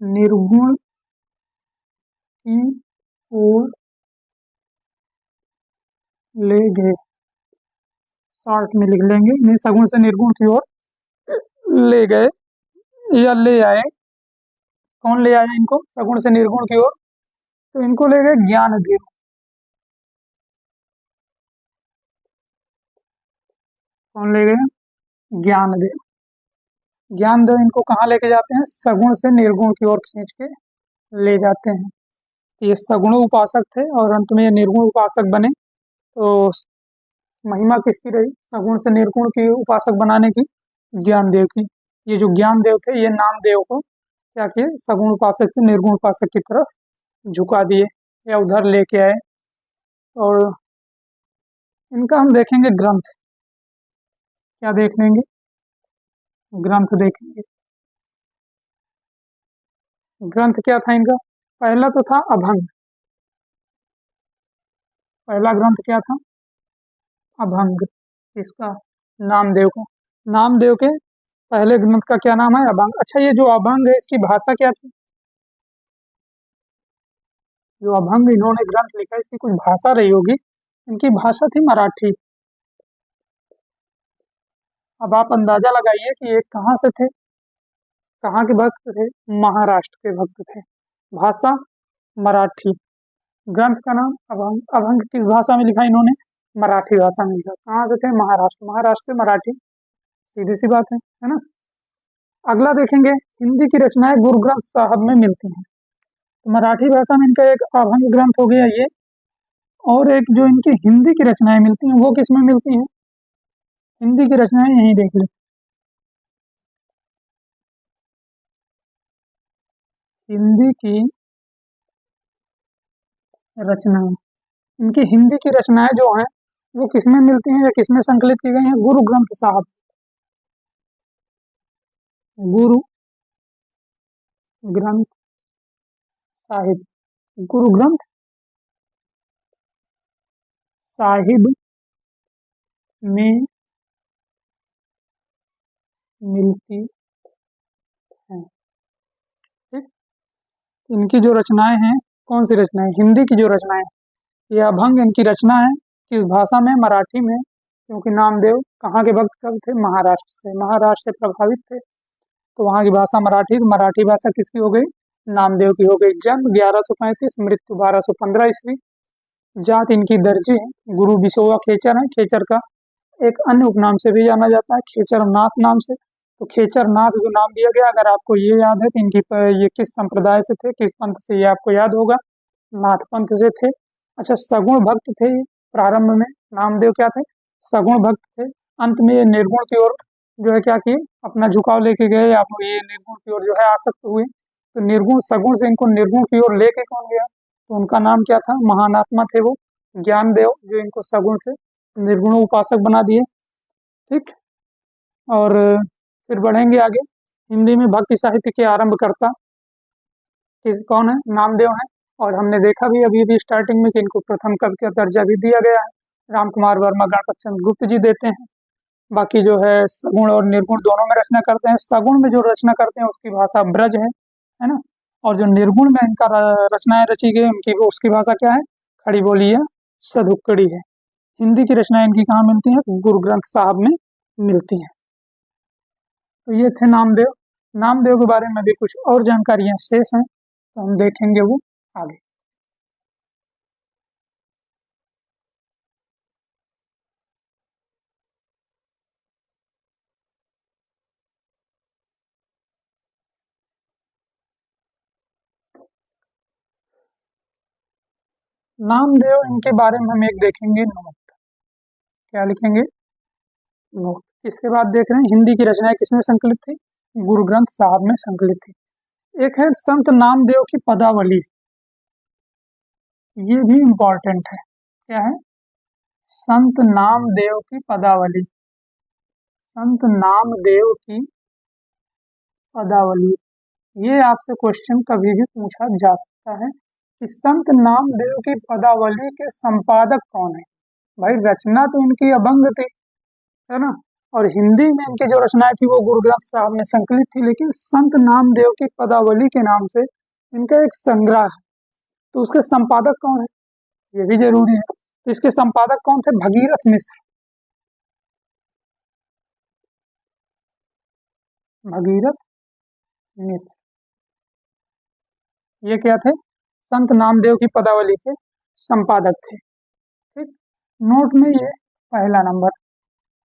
निर्गुण की ओर ले गए। शॉर्ट में लिख लेंगे, इन्हें सगुण से निर्गुण की ओर ले गए या ले आए। कौन ले आया इनको सगुण से निर्गुण की ओर? तो इनको ले गए ज्ञान देव। कौन ले गए? ज्ञान देव। ज्ञान देव इनको कहाँ लेके जाते हैं? सगुण से निर्गुण की ओर खींच के ले जाते हैं। ये सगुण उपासक थे और अंत में ये निर्गुण उपासक बने। तो महिमा किसकी रही सगुण से निर्गुण की उपासक बनाने की? ज्ञान देव की। ये जो ज्ञान देव थे ये नामदेव को क्या किए? सगुण उपासक से निर्गुण उपासक की तरफ झुका दिए या उधर लेके आए। और इनका हम देखेंगे ग्रंथ। क्या देख लेंगे? ग्रंथ देखेंगे। ग्रंथ क्या था इनका? पहला तो था अभंग। पहला ग्रंथ क्या था? अभंग। इसका नामदेव का। नामदेव के पहले ग्रंथ का क्या नाम है? अभंग। अच्छा, ये जो अभंग है इसकी भाषा क्या थी? जो अभंग इन्होंने ग्रंथ लिखा इसकी कुछ भाषा रही होगी। इनकी भाषा थी मराठी। अब आप अंदाजा लगाइए कि ये कहाँ से थे, कहाँ के भक्त थे? महाराष्ट्र के भक्त थे। भाषा मराठी। ग्रंथ का नाम अभंग। अभंग किस भाषा में लिखा इन्होंने? मराठी भाषा में लिखा। कहाँ से थे? महाराष्ट्र। महाराष्ट्र से मराठी, सीधी सी बात है ना। अगला देखेंगे, हिंदी की रचनाएं गुरु ग्रंथ साहब में मिलती हैं। तो मराठी भाषा में इनका एक अभंग ग्रंथ हो गया ये, और एक जो इनकी हिंदी की रचनाएं मिलती हैं वो किस में मिलती हैं? हिंदी की रचनाएं यहीं देख लें। हिंदी की रचनाएं, इनकी हिंदी की रचनाएं जो हैं वो किसमें मिलती हैं या किसमें संकलित की गई हैं? गुरु ग्रंथ साहब। गुरु ग्रंथ साहिब। गुरु ग्रंथ साहिब में मिलती हैं। ठीक। इनकी जो रचनाएं हैं, कौन सी रचनाएं? हिंदी की जो रचनाएं, ये अभंग इनकी रचना है। किस भाषा में? मराठी में। क्योंकि नामदेव कहाँ के भक्त कब थे? महाराष्ट्र से। महाराष्ट्र से प्रभावित थे तो वहाँ की भाषा मराठी। तो मराठी भाषा किसकी हो गई? नामदेव की हो गई। जन्म 1135, मृत्यु 1215 ईस्वी। जात इनकी दर्जी है। गुरु बिसोवा खेचर है। खेचर का एक अन्य उपनाम से भी जाना जाता है, खेचर नाथ नाम से। तो खेचर नाथ जो नाम दिया गया, अगर आपको ये याद है तो इनकी ये किस संप्रदाय से थे, किस पंथ से, ये आपको याद होगा। नाथ पंथ से थे। अच्छा, सगुण भक्त थे ये। प्रारंभ में नामदेव क्या थे? सगुण भक्त थे। अंत में ये निर्गुण की ओर जो है क्या किए? अपना झुकाव लेके गए, आप ये निर्गुण की ओर जो है आसक्त हुए। तो निर्गुण सगुण से इनको निर्गुण की ओर लेके कौन गया? तो उनका नाम क्या था? महानात्मा थे वो, ज्ञानदेव, जो इनको सगुण से निर्गुण उपासक बना दिए। ठीक। और फिर बढ़ेंगे आगे। हिंदी में भक्ति साहित्य के आरंभकर्ता किस कौन है? नामदेव हैं। और हमने देखा भी अभी अभी स्टार्टिंग में कि इनको प्रथम कवि का दर्जा भी दिया गया है। राम कुमार वर्मा, गणपत चंद्र गुप्त जी देते हैं। बाकी जो है सगुण और निर्गुण दोनों में रचना करते हैं। सगुण में जो रचना करते हैं उसकी भाषा ब्रज है ना। और जो निर्गुण में इनका रचनाएं रची गई उनकी उसकी भाषा क्या है? खड़ी बोली है, सधुक्कड़ी है। हिंदी की रचनाएं इनकी कहाँ मिलती हैं? गुरु ग्रंथ साहब में मिलती हैं। तो ये थे नामदेव। नामदेव के बारे में भी कुछ और जानकारियां शेष हैं तो हम देखेंगे वो आगे। नामदेव, इनके बारे में हम एक देखेंगे नोट। क्या लिखेंगे? नोट। इसके बाद देख रहे हैं हिंदी की रचनाएं किसमें संकलित थी? गुरु ग्रंथ साहब में संकलित थी। एक है संत नामदेव की पदावली, ये भी इंपॉर्टेंट है। क्या है? संत नामदेव की पदावली। संत नामदेव की पदावली, ये आपसे क्वेश्चन कभी भी पूछा जा सकता है कि संत नामदेव की पदावली के संपादक कौन है। भाई रचना तो इनकी अभंग थी, है ना, और हिंदी में इनकी जो रचनाएं थी वो गुरु ग्रंथ साहब में संकलित थी, लेकिन संत नामदेव की पदावली के नाम से इनका एक संग्रह है, तो उसके संपादक कौन है ये भी जरूरी है। तो इसके संपादक कौन थे? भगीरथ मिश्र। भगीरथ मिश्र, ये क्या थे? संत नामदेव की पदावली के संपादक थे। ठीक, नोट में ये पहला नंबर।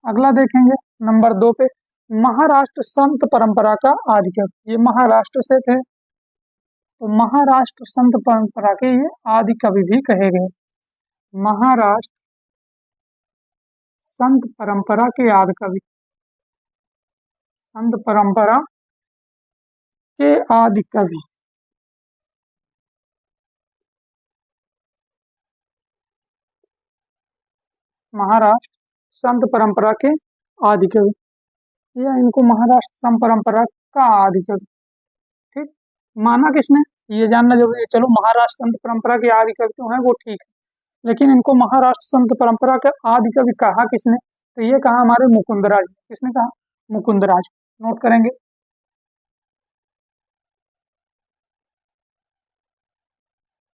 अगला देखेंगे नंबर 2 पे, महाराष्ट्र संत परंपरा का आदि कवि। ये महाराष्ट्र से थे, तो महाराष्ट्र संत परंपरा के ये आदि कवि भी कहे गए। महाराष्ट्र संत परंपरा के आदि कवि, संत परंपरा के आदि कवि। महाराष्ट्र संत परंपरा के आदि कवि, या इनको महाराष्ट्र संत परंपरा का आदि कवि। ठीक, माना किसने ये जानना जरूरी है। चलो महाराष्ट्र संत परंपरा के आदि कवि तो हैं वो ठीक है, लेकिन इनको महाराष्ट्र संत परंपरा के आदि कवि कहा किसने? तो ये कहा हमारे मुकुंदराज। किसने कहा? मुकुंदराज। नोट करेंगे।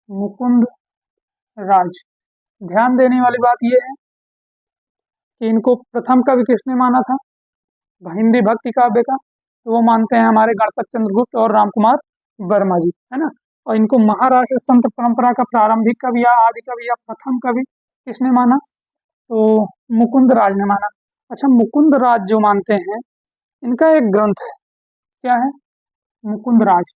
मुकुंद राज। ध्यान देने वाली बात यह है कि इनको प्रथम कवि किसने माना था? हिंदी भक्ति काव्य का, तो वो मानते हैं हमारे गणपत चंद्रगुप्त और रामकुमार वर्मा जी, है ना। और इनको महाराष्ट्र संत परंपरा का प्रारंभिक कवि या आदि कवि या प्रथम कवि किसने माना? तो मुकुंद राज ने माना। अच्छा, मुकुंद राज जो मानते हैं, इनका एक ग्रंथ है। क्या है? मुकुंद राज,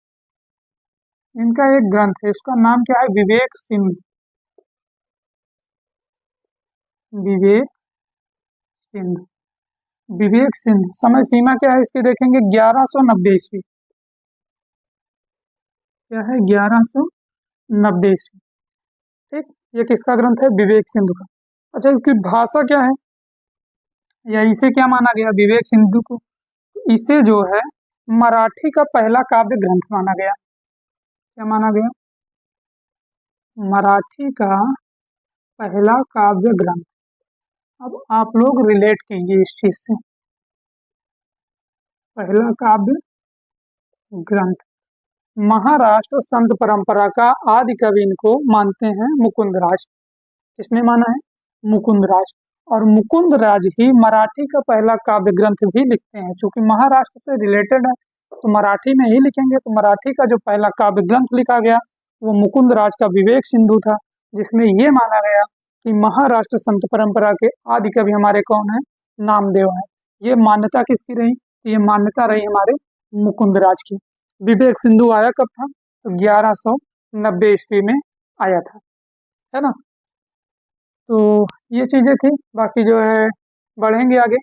इनका एक ग्रंथ है, इसका नाम क्या है? विवेक सिंधु। विवेक सिंधु। विवेक सिंधु। समय सीमा क्या है इसकी देखेंगे, 1190 ईस्वी। क्या है? 1190 ईस्वी। ठीक, ये किसका ग्रंथ है? विवेक सिंधु का। अच्छा, इसकी भाषा क्या है, या इसे क्या माना गया विवेक सिंधु को? इसे जो है मराठी का पहला काव्य ग्रंथ माना गया। क्या माना गया? मराठी का पहला काव्य ग्रंथ। अब आप लोग रिलेट कीजिए इस चीज से। पहला काव्य ग्रंथ, महाराष्ट्र संत परंपरा का आदि कवि इनको मानते हैं मुकुंदराज। किसने माना है? मुकुंदराज। और मुकुंदराज ही मराठी का पहला काव्य ग्रंथ भी लिखते हैं। चूंकि महाराष्ट्र से रिलेटेड है तो मराठी में ही लिखेंगे, तो मराठी का जो पहला काव्य ग्रंथ लिखा गया वो मुकुंदराज का विवेक सिंधु था, जिसमें ये माना गया कि महाराष्ट्र संत परंपरा के आदि कवि हमारे कौन है? नामदेव है। ये मान्यता किसकी रही? ये मान्यता रही हमारे मुकुंदराज की। विवेक सिंधु आया कब था? तो 1190 ईस्वी में आया था, है ना। तो ये चीजें थी, बाकी जो है बढ़ेंगे आगे।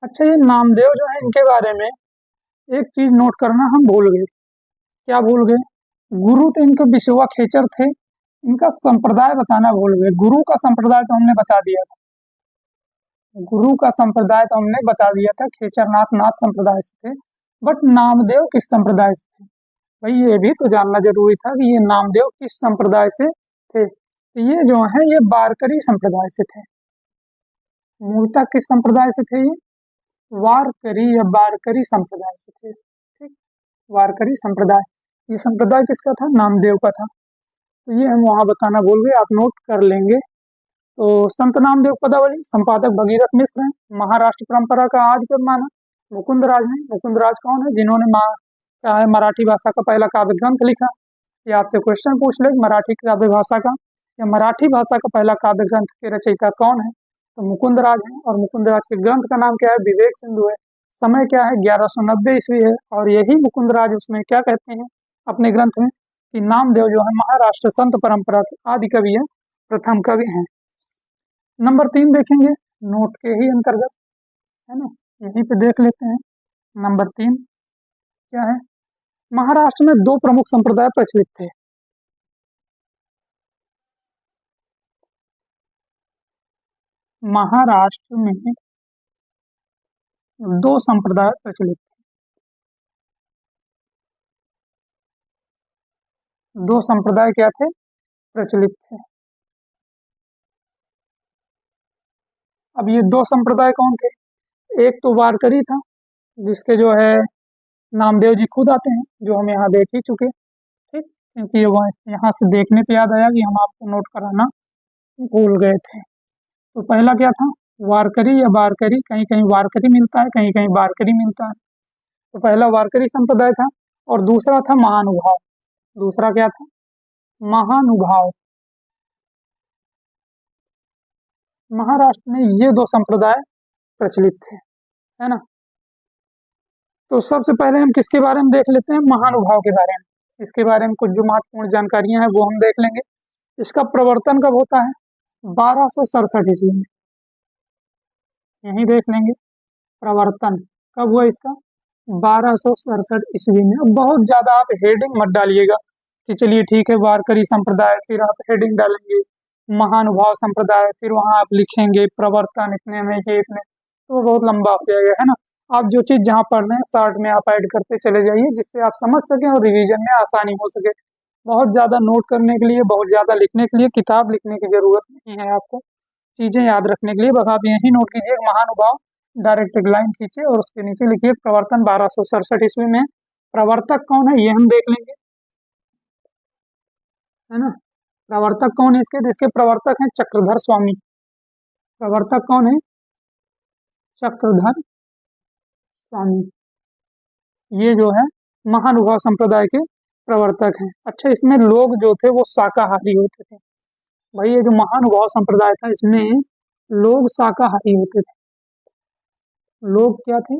अच्छा, ये नामदेव जो है इनके बारे में एक चीज नोट करना हम भूल गए। क्या भूल गए? गुरु तो इनके विश्वा खेचर थे, इनका संप्रदाय बताना भूल गए। गुरु का संप्रदाय तो हमने बता दिया था, गुरु का संप्रदाय तो हमने बता दिया था, खेचरनाथ नाथ संप्रदाय से थे। बट नामदेव किस संप्रदाय से थे? भाई ये भी तो जानना जरूरी था कि ये नामदेव किस संप्रदाय से थे। तो ये जो है ये वारकरी संप्रदाय से थे। मूलतः किस संप्रदाय से थे ये? वारकरी या वारकरी संप्रदाय से थे। ठीक, वारकरी संप्रदाय। ये संप्रदाय किसका था? नामदेव का था। तो ये हम वहां बताना भूल गए, आप नोट कर लेंगे। तो संत नामदेव पदावली, संपादक भगीरथ मिश्र हैं। महाराष्ट्र परंपरा का आदि कवि माना मुकुंदराज ने। मुकुंदराज कौन है? जिन्होंने क्या है मराठी भाषा का पहला काव्य ग्रंथ लिखा। ये आपसे क्वेश्चन पूछ ले मराठी काव्य भाषा का या मराठी भाषा का पहला काव्य ग्रंथ के रचयिता कौन है? तो मुकुंदराज है। और मुकुंदराज के ग्रंथ का नाम क्या है? विवेक सिंधु है। समय क्या है? 1190 ईस्वी है। और यही मुकुंदराज उसमें क्या कहते हैं अपने ग्रंथ में? कि नामदेव जो है महाराष्ट्र संत परंपरा के आदि कवि है, प्रथम कवि हैं। नंबर 3 देखेंगे नोट के ही अंतर्गत, है ना, यहीं पे देख लेते हैं। नंबर 3 क्या है? महाराष्ट्र में दो प्रमुख संप्रदाय प्रचलित थे। महाराष्ट्र में दो संप्रदाय प्रचलित थे। दो संप्रदाय क्या थे? प्रचलित थे। अब ये दो संप्रदाय कौन थे? एक तो वारकरी था, जिसके जो है नामदेव जी खुद आते हैं, जो हम यहाँ देख ही चुके, ठीक, क्योंकि ये यहाँ से देखने पे याद आया कि हम आपको नोट कराना भूल गए थे। तो पहला क्या था? वारकरी या बारकरी, कहीं कहीं वारकरी मिलता है, कहीं कहीं बारकरी मिलता है। तो पहला वारकरी संप्रदाय था, और दूसरा था महानुभाव। दूसरा क्या था? महानुभाव। महाराष्ट्र में ये दो संप्रदाय प्रचलित थे, है ना। तो सबसे पहले हम किसके बारे में देख लेते हैं? महानुभाव के बारे में। इसके बारे में कुछ जो महत्वपूर्ण जानकारियां हैं वो हम देख लेंगे। इसका प्रवर्तन कब होता है? 1267 ईस्वी में। यही देख लेंगे प्रवर्तन कब हुआ इसका? 1267 ईस्वी में। अब बहुत ज्यादा आप हेडिंग मत डालिएगा कि चलिए ठीक है वारकरी संप्रदाय, फिर आप हेडिंग डालेंगे महानुभाव संप्रदाय, फिर वहां आप लिखेंगे प्रवर्तन इतने में ये इतने, तो बहुत लंबा हो जाएगा, है ना। आप जो चीज जहाँ पढ़ रहे हैं शॉर्ट में आप ऐड करते चले जाइए, जिससे आप समझ सकें और रिवीजन में आसानी हो सके। बहुत ज्यादा नोट करने के लिए, बहुत ज्यादा लिखने के लिए किताब लिखने की जरूरत नहीं है आपको, चीजें याद रखने के लिए बस आप यही नोट कीजिए महानुभाव, डायरेक्ट एक लाइन खींचिए और उसके नीचे लिखिए प्रवर्तन 1267 ईस्वी में। प्रवर्तक कौन है ये हम देख लेंगे, है ना। प्रवर्तक कौन है इसके? इसके प्रवर्तक हैं चक्रधर स्वामी। प्रवर्तक कौन है? चक्रधर स्वामी। ये जो है महानुभाव संप्रदाय के प्रवर्तक हैं। अच्छा, इसमें लोग जो थे वो शाकाहारी होते थे। भाई ये जो महानुभाव संप्रदाय था इसमें लोग शाकाहारी होते थे। लोग क्या थे?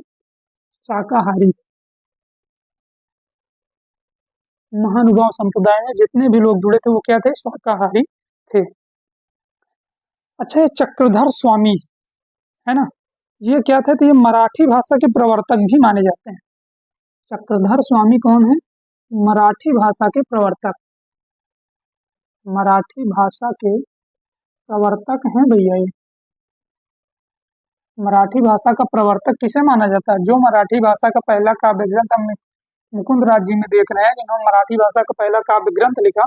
शाकाहारी। महानुभाव संप्रदाय में जितने भी लोग जुड़े थे वो क्या थे? शाकाहारी थे। अच्छा, ये चक्रधर स्वामी, है ना, ये क्या थे? तो ये मराठी भाषा के प्रवर्तक भी माने जाते हैं। चक्रधर स्वामी कौन है? मराठी भाषा के प्रवर्तक। मराठी भाषा के प्रवर्तक हैं भैया ये। मराठी भाषा का प्रवर्तक किसे माना जाता है? जो मराठी भाषा का पहला काव्य ग्रंथ हम मुकुंद राज जी में देख रहे हैं, जिन्होंने मराठी भाषा का पहला काव्य ग्रंथ लिखा।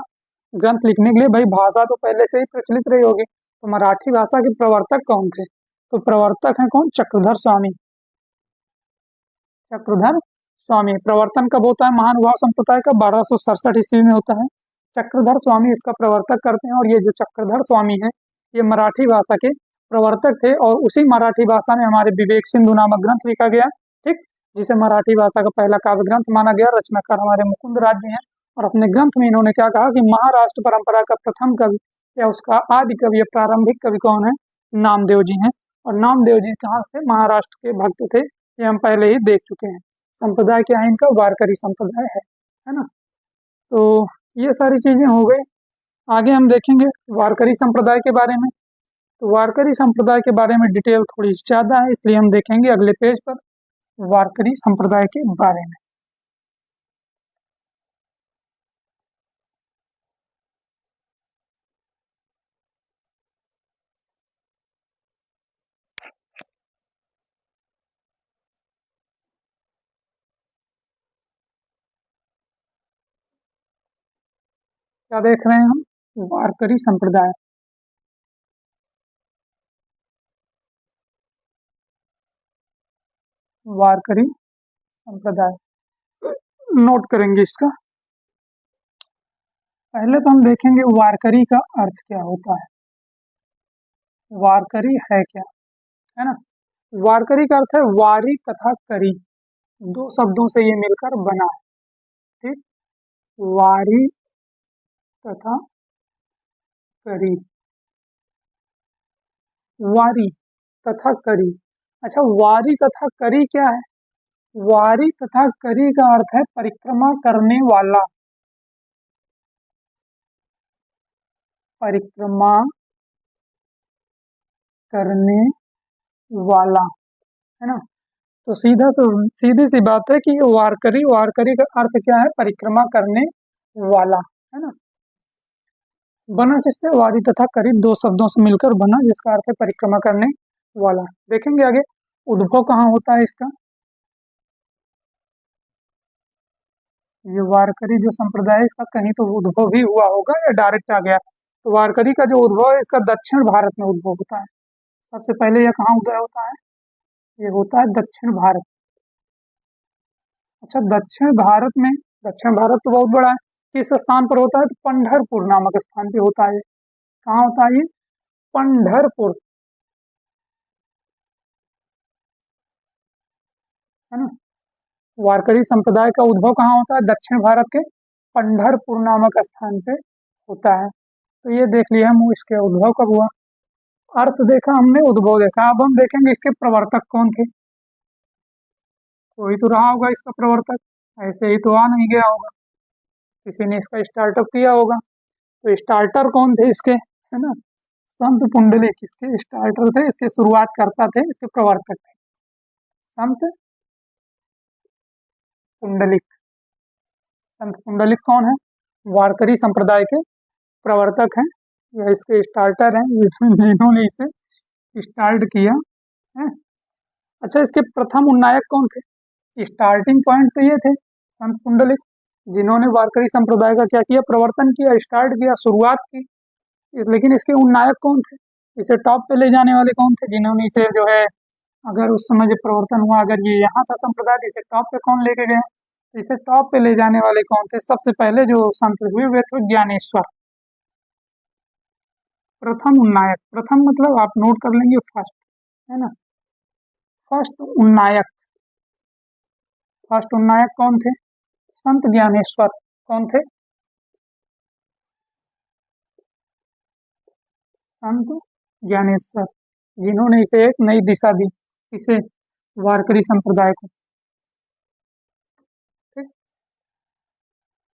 ग्रंथ लिखने के लिए भाई भाषा तो पहले से ही प्रचलित रही होगी, तो मराठी भाषा के प्रवर्तक कौन थे? तो प्रवर्तक हैं कौन? चक्रधर स्वामी। चक्रधर स्वामी। प्रवर्तन कब होता है महानुभाव संप्रदाय का? 1267 ईस्वी में होता है। चक्रधर स्वामी इसका प्रवर्तक करते हैं, और ये जो चक्रधर स्वामी है ये मराठी भाषा के प्रवर्तक थे, और उसी मराठी भाषा में हमारे विवेक सिंधु नामक ग्रंथ लिखा गया, ठीक, जिसे मराठी भाषा का पहला काव्य ग्रंथ माना गया। रचनाकार हमारे मुकुंद राज जी हैं, और अपने ग्रंथ में इन्होंने क्या कहा कि महाराष्ट्र परंपरा का प्रथम कवि या उसका आदि कवि या प्रारंभिक कवि कौन है? नामदेव जी हैं। और नामदेव जी कहाँ से? महाराष्ट्र के भक्त थे, ये हम पहले ही देख चुके हैं। संप्रदाय क्या है इनका? वारकरी संप्रदाय है ना। तो ये सारी चीजें हो गई। आगे हम देखेंगे वारकरी संप्रदाय के बारे में। तो वारकरी संप्रदाय के बारे में डिटेल थोड़ी ज्यादा है, इसलिए हम देखेंगे अगले पेज पर वारकरी संप्रदाय के बारे में। क्या देख रहे हैं हम? वारकरी संप्रदाय। वारकरी संप्रदाय नोट करेंगे इसका। पहले तो हम देखेंगे वारकरी का अर्थ क्या होता है। वारकरी है क्या, है ना। वारकरी का अर्थ है वारी तथा करी, दो शब्दों से ये मिलकर बना है, ठीक। वारी तथा करी, वारी तथा करी। अच्छा, वारी तथा करी क्या है? वारी तथा करी का अर्थ है परिक्रमा करने वाला। परिक्रमा करने वाला, है ना। तो सीधी सी बात है कि वारकरी, वारकरी का अर्थ क्या है? परिक्रमा करने वाला, है ना। बना किससे? वारी तथा करी दो शब्दों से मिलकर बना, जिसका अर्थ है परिक्रमा करने वाला। देखेंगे आगे उद्भव कहाँ होता है इसका। ये वारकरी जो संप्रदाय है इसका कहीं तो उद्भव भी हुआ होगा या डायरेक्ट आ गया। तो वारकरी का जो उद्भव है इसका दक्षिण भारत में उद्भव होता है। सबसे पहले यह कहाँ उदय होता है? ये होता है दक्षिण भारत। अच्छा, दक्षिण भारत में, दक्षिण भारत तो बहुत बड़ा है, किस स्थान पर होता है? तो पंढरपुर नामक स्थान पे होता है। कहाँ होता है ये? पंढरपुर, है ना। वारकरी संप्रदाय का उद्भव कहाँ होता है? दक्षिण भारत के पंढरपुर नामक स्थान पे होता है। तो ये देख लिया हम इसके उद्भव कब हुआ। अर्थ देखा हमने, उद्भव देखा। अब हम देखेंगे इसके प्रवर्तक कौन थे। कोई तो रहा होगा इसका प्रवर्तक, ऐसे ही तो आ नहीं गया होगा, किसी ने इसका स्टार्टअप किया होगा। तो स्टार्टर कौन थे इसके, है ना? संत पुंडलिक इसके स्टार्टर थे, इसके शुरुआत करता थे, इसके प्रवर्तक थे संत पुंडलिक। संत पुंडलिक कौन है? वारकरी संप्रदाय के प्रवर्तक हैं या इसके स्टार्टर हैं, जिन्होंने इसे स्टार्ट किया है। अच्छा, इसके प्रथम उन्नायक कौन थे? स्टार्टिंग पॉइंट तो ये थे संत पुंडलिक, जिन्होंने वारकरी संप्रदाय का क्या किया? प्रवर्तन किया, स्टार्ट किया, शुरुआत की। लेकिन इसके उन्नायक कौन थे? इसे टॉप पे ले जाने वाले कौन थे, जिन्होंने इसे जो है, अगर उस समय जो प्रवर्तन हुआ, अगर ये यहाँ था संप्रदाय, तो इसे टॉप पे कौन लेके गए? इसे टॉप पे ले जाने वाले कौन थे? सबसे पहले जो संत हुए वे थे ज्ञानेश्वर। प्रथम उन्नायक, प्रथम मतलब आप नोट कर लेंगे फर्स्ट, है ना। फर्स्ट उन्नायक, फर्स्ट उन्नायक कौन थे? संत ज्ञानेश्वर। कौन थे? संत ज्ञानेश्वर, जिन्होंने इसे एक नई दिशा दी, इसे वारकरी संप्रदाय को। ठीक,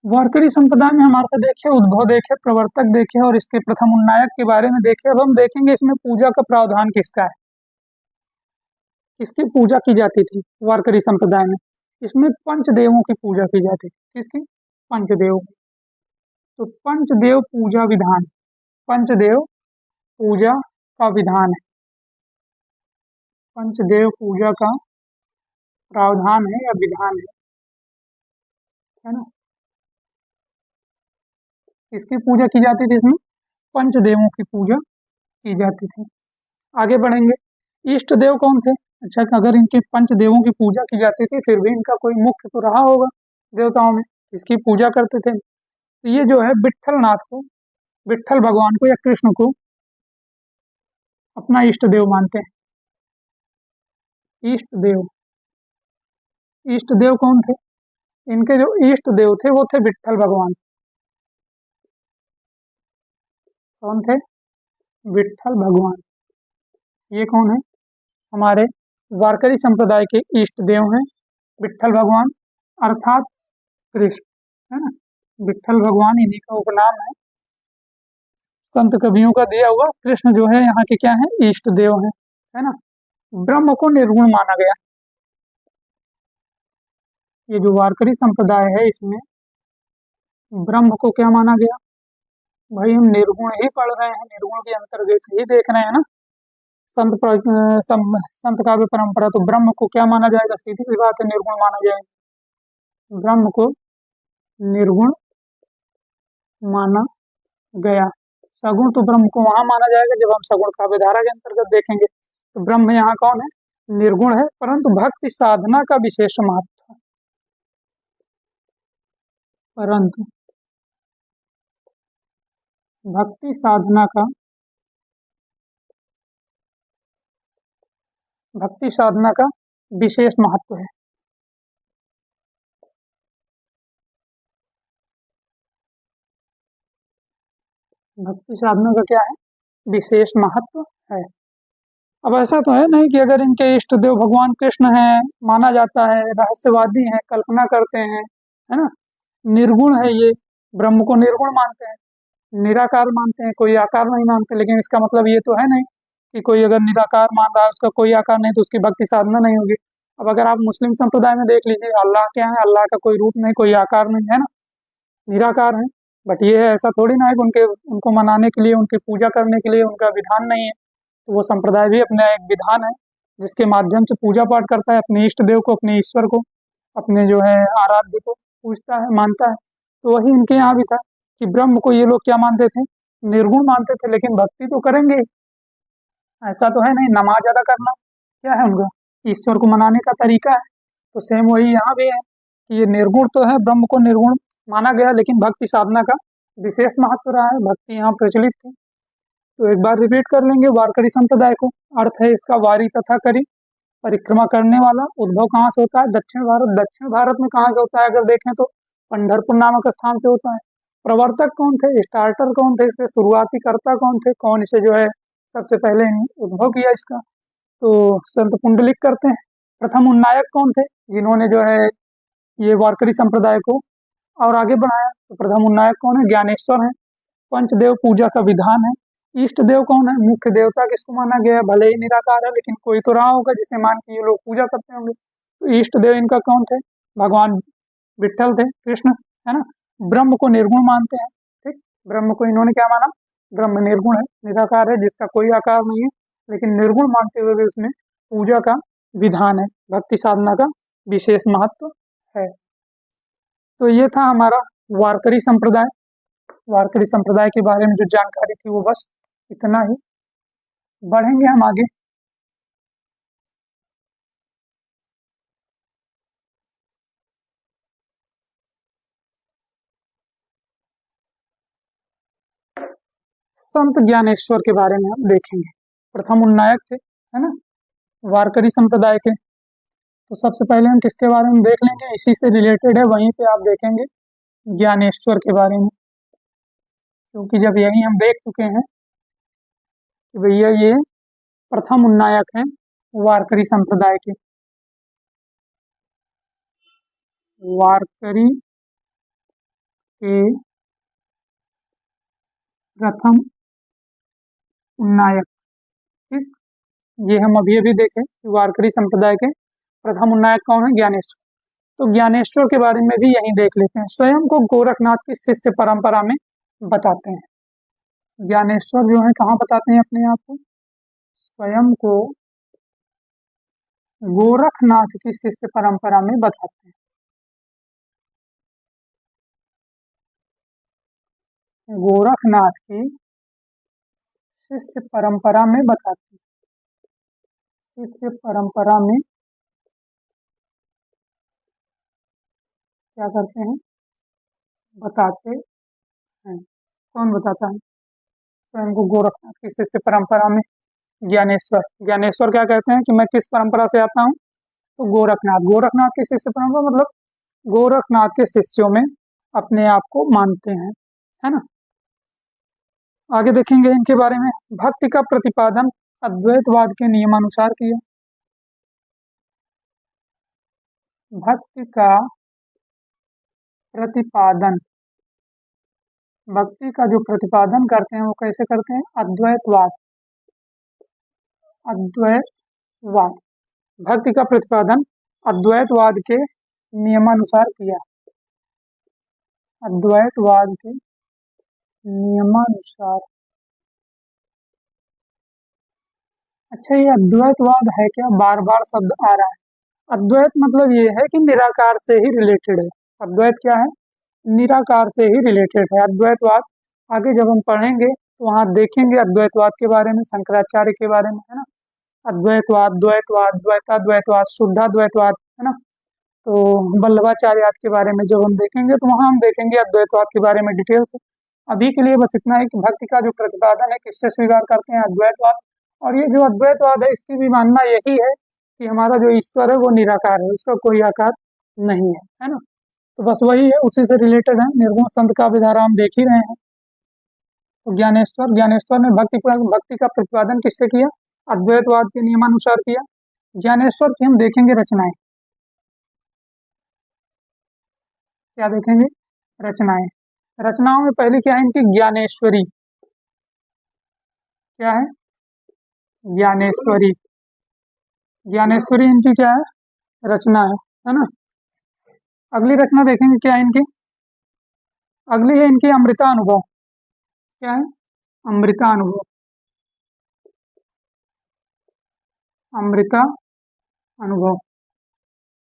वारकरी संप्रदाय में हमारे से देखे, उद्भव देखे, प्रवर्तक देखे और इसके प्रथम उन्नायक के बारे में देखे। अब हम देखेंगे इसमें पूजा का प्रावधान किसका है, किसकी पूजा की जाती थी वारकरी संप्रदाय में। इसमें पंचदेवों की पूजा की जाती थी। किसकी? पंचदेव। तो पंचदेव पूजा विधान, पंचदेव पूजा का विधान है, पंचदेव पूजा का प्रावधान है या विधान है ना। किसकी पूजा की जाती थी इसमें? पंचदेवों की पूजा की जाती थी। आगे बढ़ेंगे, इष्ट देव कौन थे? अच्छा, अगर इनके पंचदेवों की पूजा की जाती थी, फिर भी इनका कोई मुख्य तो रहा होगा देवताओं में, इसकी पूजा करते थे। तो ये जो है विट्ठल नाथ को, विट्ठल भगवान को या कृष्ण को अपना इष्ट देव मानते हैं। इष्ट देव, इष्ट देव कौन थे? इनके जो इष्ट देव थे वो थे विट्ठल भगवान। कौन थे? विट्ठल भगवान। ये कौन है? हमारे वारकरी संप्रदाय के इष्ट देव हैं विट्ठल भगवान, अर्थात कृष्ण, है ना। विट्ठल भगवान इन्हीं का उपनाम है, संत कवियों का दिया हुआ। कृष्ण जो है यहाँ के क्या है? इष्ट देव हैं, है ना। ब्रह्म को निर्गुण माना गया। ये जो वारकरी संप्रदाय है इसमें ब्रह्म को क्या माना गया? भाई हम निर्गुण ही पढ़ रहे हैं, निर्गुण के अंतर्गत ही देख रहे हैं ना। संत काव्य परंपरा, तो ब्रह्म को क्या माना जाएगा? सीधी सी बात है, निर्गुण माना जाएगा। ब्रह्म को निर्गुण माना गया। सगुण तो ब्रह्म को वहां माना जाएगा जब हम सगुण काव्य धारा के अंतर्गत देखेंगे। तो ब्रह्म यहाँ कौन है? निर्गुण है, परंतु भक्ति साधना का विशेष महत्व, परंतु भक्ति साधना का, भक्ति साधना का विशेष महत्व है। भक्ति साधना का क्या है? विशेष महत्व है। अब ऐसा तो है नहीं कि अगर इनके इष्ट देव भगवान कृष्ण हैं, माना जाता है, रहस्यवादी हैं, कल्पना करते हैं, है ना, निर्गुण है, ये ब्रह्म को निर्गुण मानते हैं, निराकार मानते हैं, कोई आकार नहीं मानते। लेकिन इसका मतलब ये तो है नहीं कि कोई अगर निराकार मान रहा है, उसका कोई आकार नहीं, तो उसकी भक्ति साधना नहीं होगी। अब अगर आप मुस्लिम संप्रदाय में देख लीजिए, अल्लाह क्या है, अल्लाह का कोई रूप नहीं, कोई आकार नहीं है ना, निराकार है। बट ये है, ऐसा थोड़ी ना है कि उनको मनाने के लिए, उनकी पूजा करने के लिए उनका विधान नहीं है। तो वो संप्रदाय भी अपना एक विधान है, जिसके माध्यम से पूजा पाठ करता है, अपने इष्ट देव को, अपने ईश्वर को, अपने जो है आराध्य को पूजता है, मानता है। तो वही इनके यहाँ भी था कि ब्रह्म को ये लोग क्या मानते थे, निर्गुण मानते थे, लेकिन भक्ति तो करेंगे। ऐसा तो है नहीं, नमाज अदा करना क्या है उनका, ईश्वर को मनाने का तरीका है। तो सेम वही यहाँ भी है कि ये निर्गुण तो है, ब्रह्म को निर्गुण माना गया, लेकिन भक्ति साधना का विशेष महत्व रहा है, भक्ति यहाँ प्रचलित थी। तो एक बार रिपीट कर लेंगे वारकरी संप्रदाय को। अर्थ है इसका, वारी तथा करी, परिक्रमा करने वाला। उद्भव कहाँ से होता है, दक्षिण भारत। दक्षिण भारत में कहाँ से होता है अगर देखें तो पंढरपुर नामक स्थान से होता है। प्रवर्तक कौन थे, स्टार्टर कौन थे, इसके शुरुआती कर्ता कौन थे, कौन इसे जो है सबसे पहले उद्भव किया इसका, तो संत पुंडलिक करते हैं। प्रथम उन्नायक कौन थे, जिन्होंने जो है ये वारकरी संप्रदाय को और आगे बढ़ाया, तो प्रथम उन्नायक कौन है, ज्ञानेश्वर है। पंचदेव पूजा का विधान है। इष्ट देव कौन है, मुख्य देवता किसको माना गया है, भले ही निराकार है, लेकिन कोई तो रहा होगा जिसे मान के ये लोग पूजा करते होंगे। तो इष्ट देव इनका कौन थे, भगवान विट्ठल थे, कृष्ण, है ना। ब्रह्म को निर्गुण मानते हैं, ठीक। ब्रह्म को इन्होंने क्या माना, ब्रह्म निर्गुण है, निराकार है, जिसका कोई आकार नहीं है, लेकिन निर्गुण मानते हुए भी उसमें पूजा का विधान है, भक्ति साधना का विशेष महत्व है। तो ये था हमारा वारकरी संप्रदाय। वारकरी संप्रदाय के बारे में जो जानकारी थी वो बस इतना ही। बढ़ेंगे हम आगे। संत ज्ञानेश्वर के बारे में हम देखेंगे। प्रथम उन्नायक थे, है ना, वारकरी संप्रदाय के। तो सबसे पहले हम किसके बारे में देख लेंगे, इसी से रिलेटेड है, वहीं पे आप देखेंगे ज्ञानेश्वर के बारे में, क्योंकि जब यही हम देख चुके हैं कि भैया ये प्रथम उन्नायक हैं वारकरी संप्रदाय के। वारकरी के प्रथम उन्नायक, ठीक। ये हम अभी अभी देखें कि वारकरी संप्रदाय के प्रथम उन्नायक कौन है, ज्ञानेश्वर। तो ज्ञानेश्वर के बारे में भी यही देख लेते हैं। स्वयं को गोरखनाथ की शिष्य परंपरा में बताते हैं। ज्ञानेश्वर जो है कहाँ बताते हैं अपने आप को, स्वयं को गोरखनाथ की शिष्य परंपरा में बताते हैं। गोरखनाथ की शिष्य परंपरा में बताते हैं, शिष्य परंपरा में क्या करते हैं, बताते हैं। कौन बताता है, स्वयं को गोरखनाथ की शिष्य परंपरा में ज्ञानेश्वर। ज्ञानेश्वर क्या कहते हैं कि मैं किस परंपरा से आता हूँ, तो गोरखनाथ, गोरखनाथ की शिष्य परंपरा मतलब गोरखनाथ के शिष्यों में अपने आप को मानते हैं, है ना। आगे देखेंगे इनके बारे में। भक्ति का प्रतिपादन अद्वैतवाद के नियमानुसार किया। भक्ति का प्रतिपादन, भक्ति का जो प्रतिपादन करते हैं वो कैसे करते हैं, अद्वैतवाद, अद्वैतवाद। भक्ति का प्रतिपादन अद्वैतवाद के नियमानुसार किया, अद्वैतवाद के नियमानुसार। अच्छा, ये अद्वैतवाद है क्या, बार बार शब्द आ रहा है। अद्वैत मतलब ये है कि निराकार से ही रिलेटेड है। अद्वैत क्या है, निराकार से ही रिलेटेड है अद्वैतवाद। आगे जब हम पढ़ेंगे तो वहाँ देखेंगे अद्वैतवाद के बारे में, शंकराचार्य के बारे में, है ना। अद्वैतवाद, द्वैतवाद, द्वैताद्वैतवाद, शुद्धाद्वैतवाद, है ना। तो वल्लभाचार्य के बारे में जब हम देखेंगे तो वहाँ हम देखेंगे अद्वैतवाद के बारे में डिटेल से। अभी के लिए बस इतना है कि भक्ति का जो प्रतिपादन है किससे स्वीकार करते हैं, अद्वैतवाद। और ये जो अद्वैतवाद है इसकी भी मानना यही है कि हमारा जो ईश्वर है वो निराकार है, उसका कोई आकार नहीं है ना। तो बस वही है, उसी से रिलेटेड है। निर्गुण संत का विधारा हम देख ही रहे हैं। तो ज्ञानेश्वर ने भक्ति का प्रतिपादन किससे किया, अद्वैतवाद के नियमानुसार किया। ज्ञानेश्वर की हम देखेंगे रचनाएं, क्या देखेंगे, रचनाएं। रचनाओं में पहली क्या है इनकी, ज्ञानेश्वरी। क्या है, ज्ञानेश्वरी। ज्ञानेश्वरी इनकी क्या है, रचना है ना। अगली रचना देखेंगे क्या है इनकी, अगली है इनकी अमृतानुभव। क्या है, अमृतानुभव। अमृता अनुभव।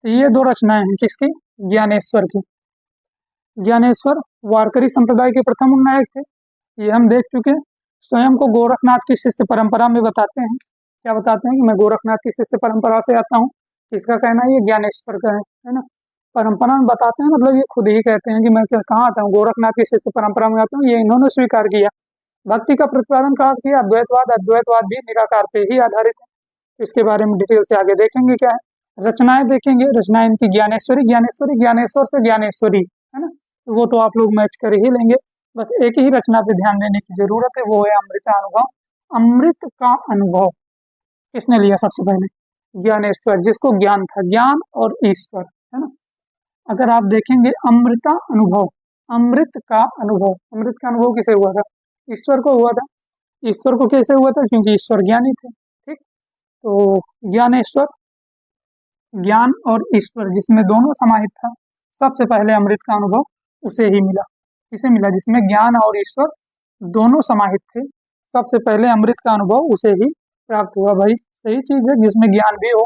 तो ये दो रचनाएं हैं किसकी, ज्ञानेश्वर की। ज्ञानेश्वर वारकरी संप्रदाय के प्रथम उन्नायक थे, ये हम देख चुके हैं। स्वयं को गोरखनाथ की शिष्य परंपरा में बताते हैं। क्या बताते हैं कि मैं गोरखनाथ की शिष्य परंपरा से आता हूँ। इसका कहना है ये ज्ञानेश्वर का है ना। परंपरा में बताते हैं मतलब ये खुद ही कहते हैं कि मैं कहाँ आता हूँ, गोरखनाथ की शिष्य परंपरा में आता हूँ, ये इन्होंने स्वीकार किया। भक्ति का प्रतिपादन कहाँ से किया, अद्वैतवाद। अद्वैतवाद भी निराकार पे ही आधारित है। इसके बारे में डिटेल से आगे देखेंगे क्या है। रचनाएं देखेंगे, रचनाएं इनकी ज्ञानेश्वरी। ज्ञानेश्वरी ज्ञानेश्वर से ज्ञानेश्वरी है ना, तो वो तो आप लोग मैच कर ही लेंगे। बस एक ही रचना पे ध्यान देने की जरूरत है, वो है अमृता अनुभव। अमृत का अनुभव किसने लिया सबसे पहले, ज्ञानेश्वर, जिसको ज्ञान था, ज्ञान और ईश्वर है ना। अगर आप देखेंगे अमृता अनुभव, अमृत का अनुभव, अमृत का अनुभव किसे हुआ था, ईश्वर को हुआ था। ईश्वर को कैसे हुआ था, क्योंकि ईश्वर ज्ञानी थे। ठीक, तो ज्ञानेश्वर, ज्ञान और ईश्वर जिसमें दोनों समाहित था, सबसे पहले अमृत का अनुभव उसे ही मिला। किसे मिला, जिसमें ज्ञान और ईश्वर दोनों समाहित थे, सबसे पहले अमृत का अनुभव उसे ही प्राप्त हुआ। भाई सही चीज है, जिसमें ज्ञान भी हो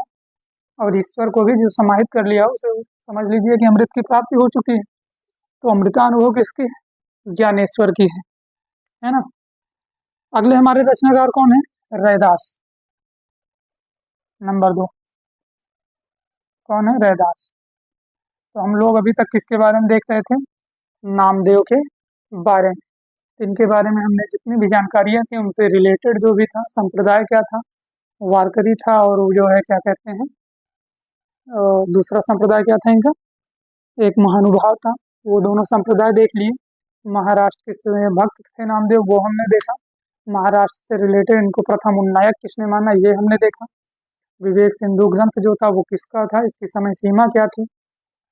और ईश्वर को भी जो समाहित कर लिया उसे समझ लीजिए कि अमृत की प्राप्ति हो चुकी है। तो अमृता अनुभव किसकी है, ज्ञानेश्वर की है ना। अगले हमारे रचनाकार कौन है, रैदास। नंबर 2 कौन है, रैदास। तो हम लोग अभी तक किसके बारे में देख रहे थे, नामदेव के बारे में। इनके बारे में हमने जितनी भी जानकारियां थी उनसे रिलेटेड जो भी था, संप्रदाय क्या था, वारकरी था, और वो जो है क्या कहते हैं दूसरा संप्रदाय क्या था इनका, एक महानुभाव था, वो दोनों संप्रदाय देख लिए। महाराष्ट्र के भक्त थे नामदेव, वो हमने देखा। महाराष्ट्र से रिलेटेड इनको प्रथम उन्नायक किसने माना, ये हमने देखा। विवेक सिंधु ग्रंथ जो था वो किसका था, इसकी समय सीमा क्या थी,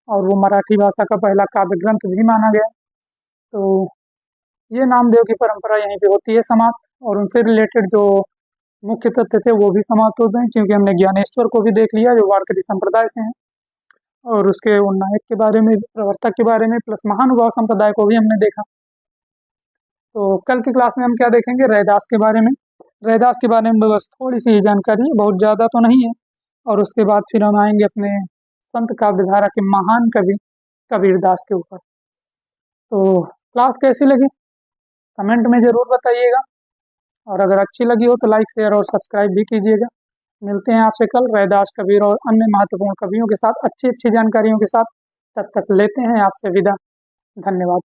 और वो मराठी भाषा का पहला काव्य ग्रंथ भी माना गया। तो ये नामदेव की परंपरा यहीं पे होती है समाप्त, और उनसे रिलेटेड जो मुख्य तथ्य थे वो भी समाप्त होते हैं, क्योंकि हमने ज्ञानेश्वर को भी देख लिया जो वारकरी संप्रदाय से हैं, और उसके उन्नायक के बारे में, प्रवर्तक के बारे में, प्लस महानुभाव संप्रदाय को भी हमने देखा। तो कल की क्लास में हम क्या देखेंगे, रैदास के बारे में। रैदास के बारे में बस थोड़ी सी जानकारी है, बहुत ज़्यादा तो नहीं है। और उसके बाद फिर हम आएंगे अपने संत काव्यधारा के महान कवि कबीरदास के ऊपर। तो क्लास कैसी लगी कमेंट में ज़रूर बताइएगा, और अगर अच्छी लगी हो तो लाइक शेयर और सब्सक्राइब भी कीजिएगा। मिलते हैं आपसे कल रैदास कबीर और अन्य महत्वपूर्ण कवियों के साथ अच्छी अच्छी जानकारियों के साथ। तब तक लेते हैं आपसे विदा। धन्यवाद।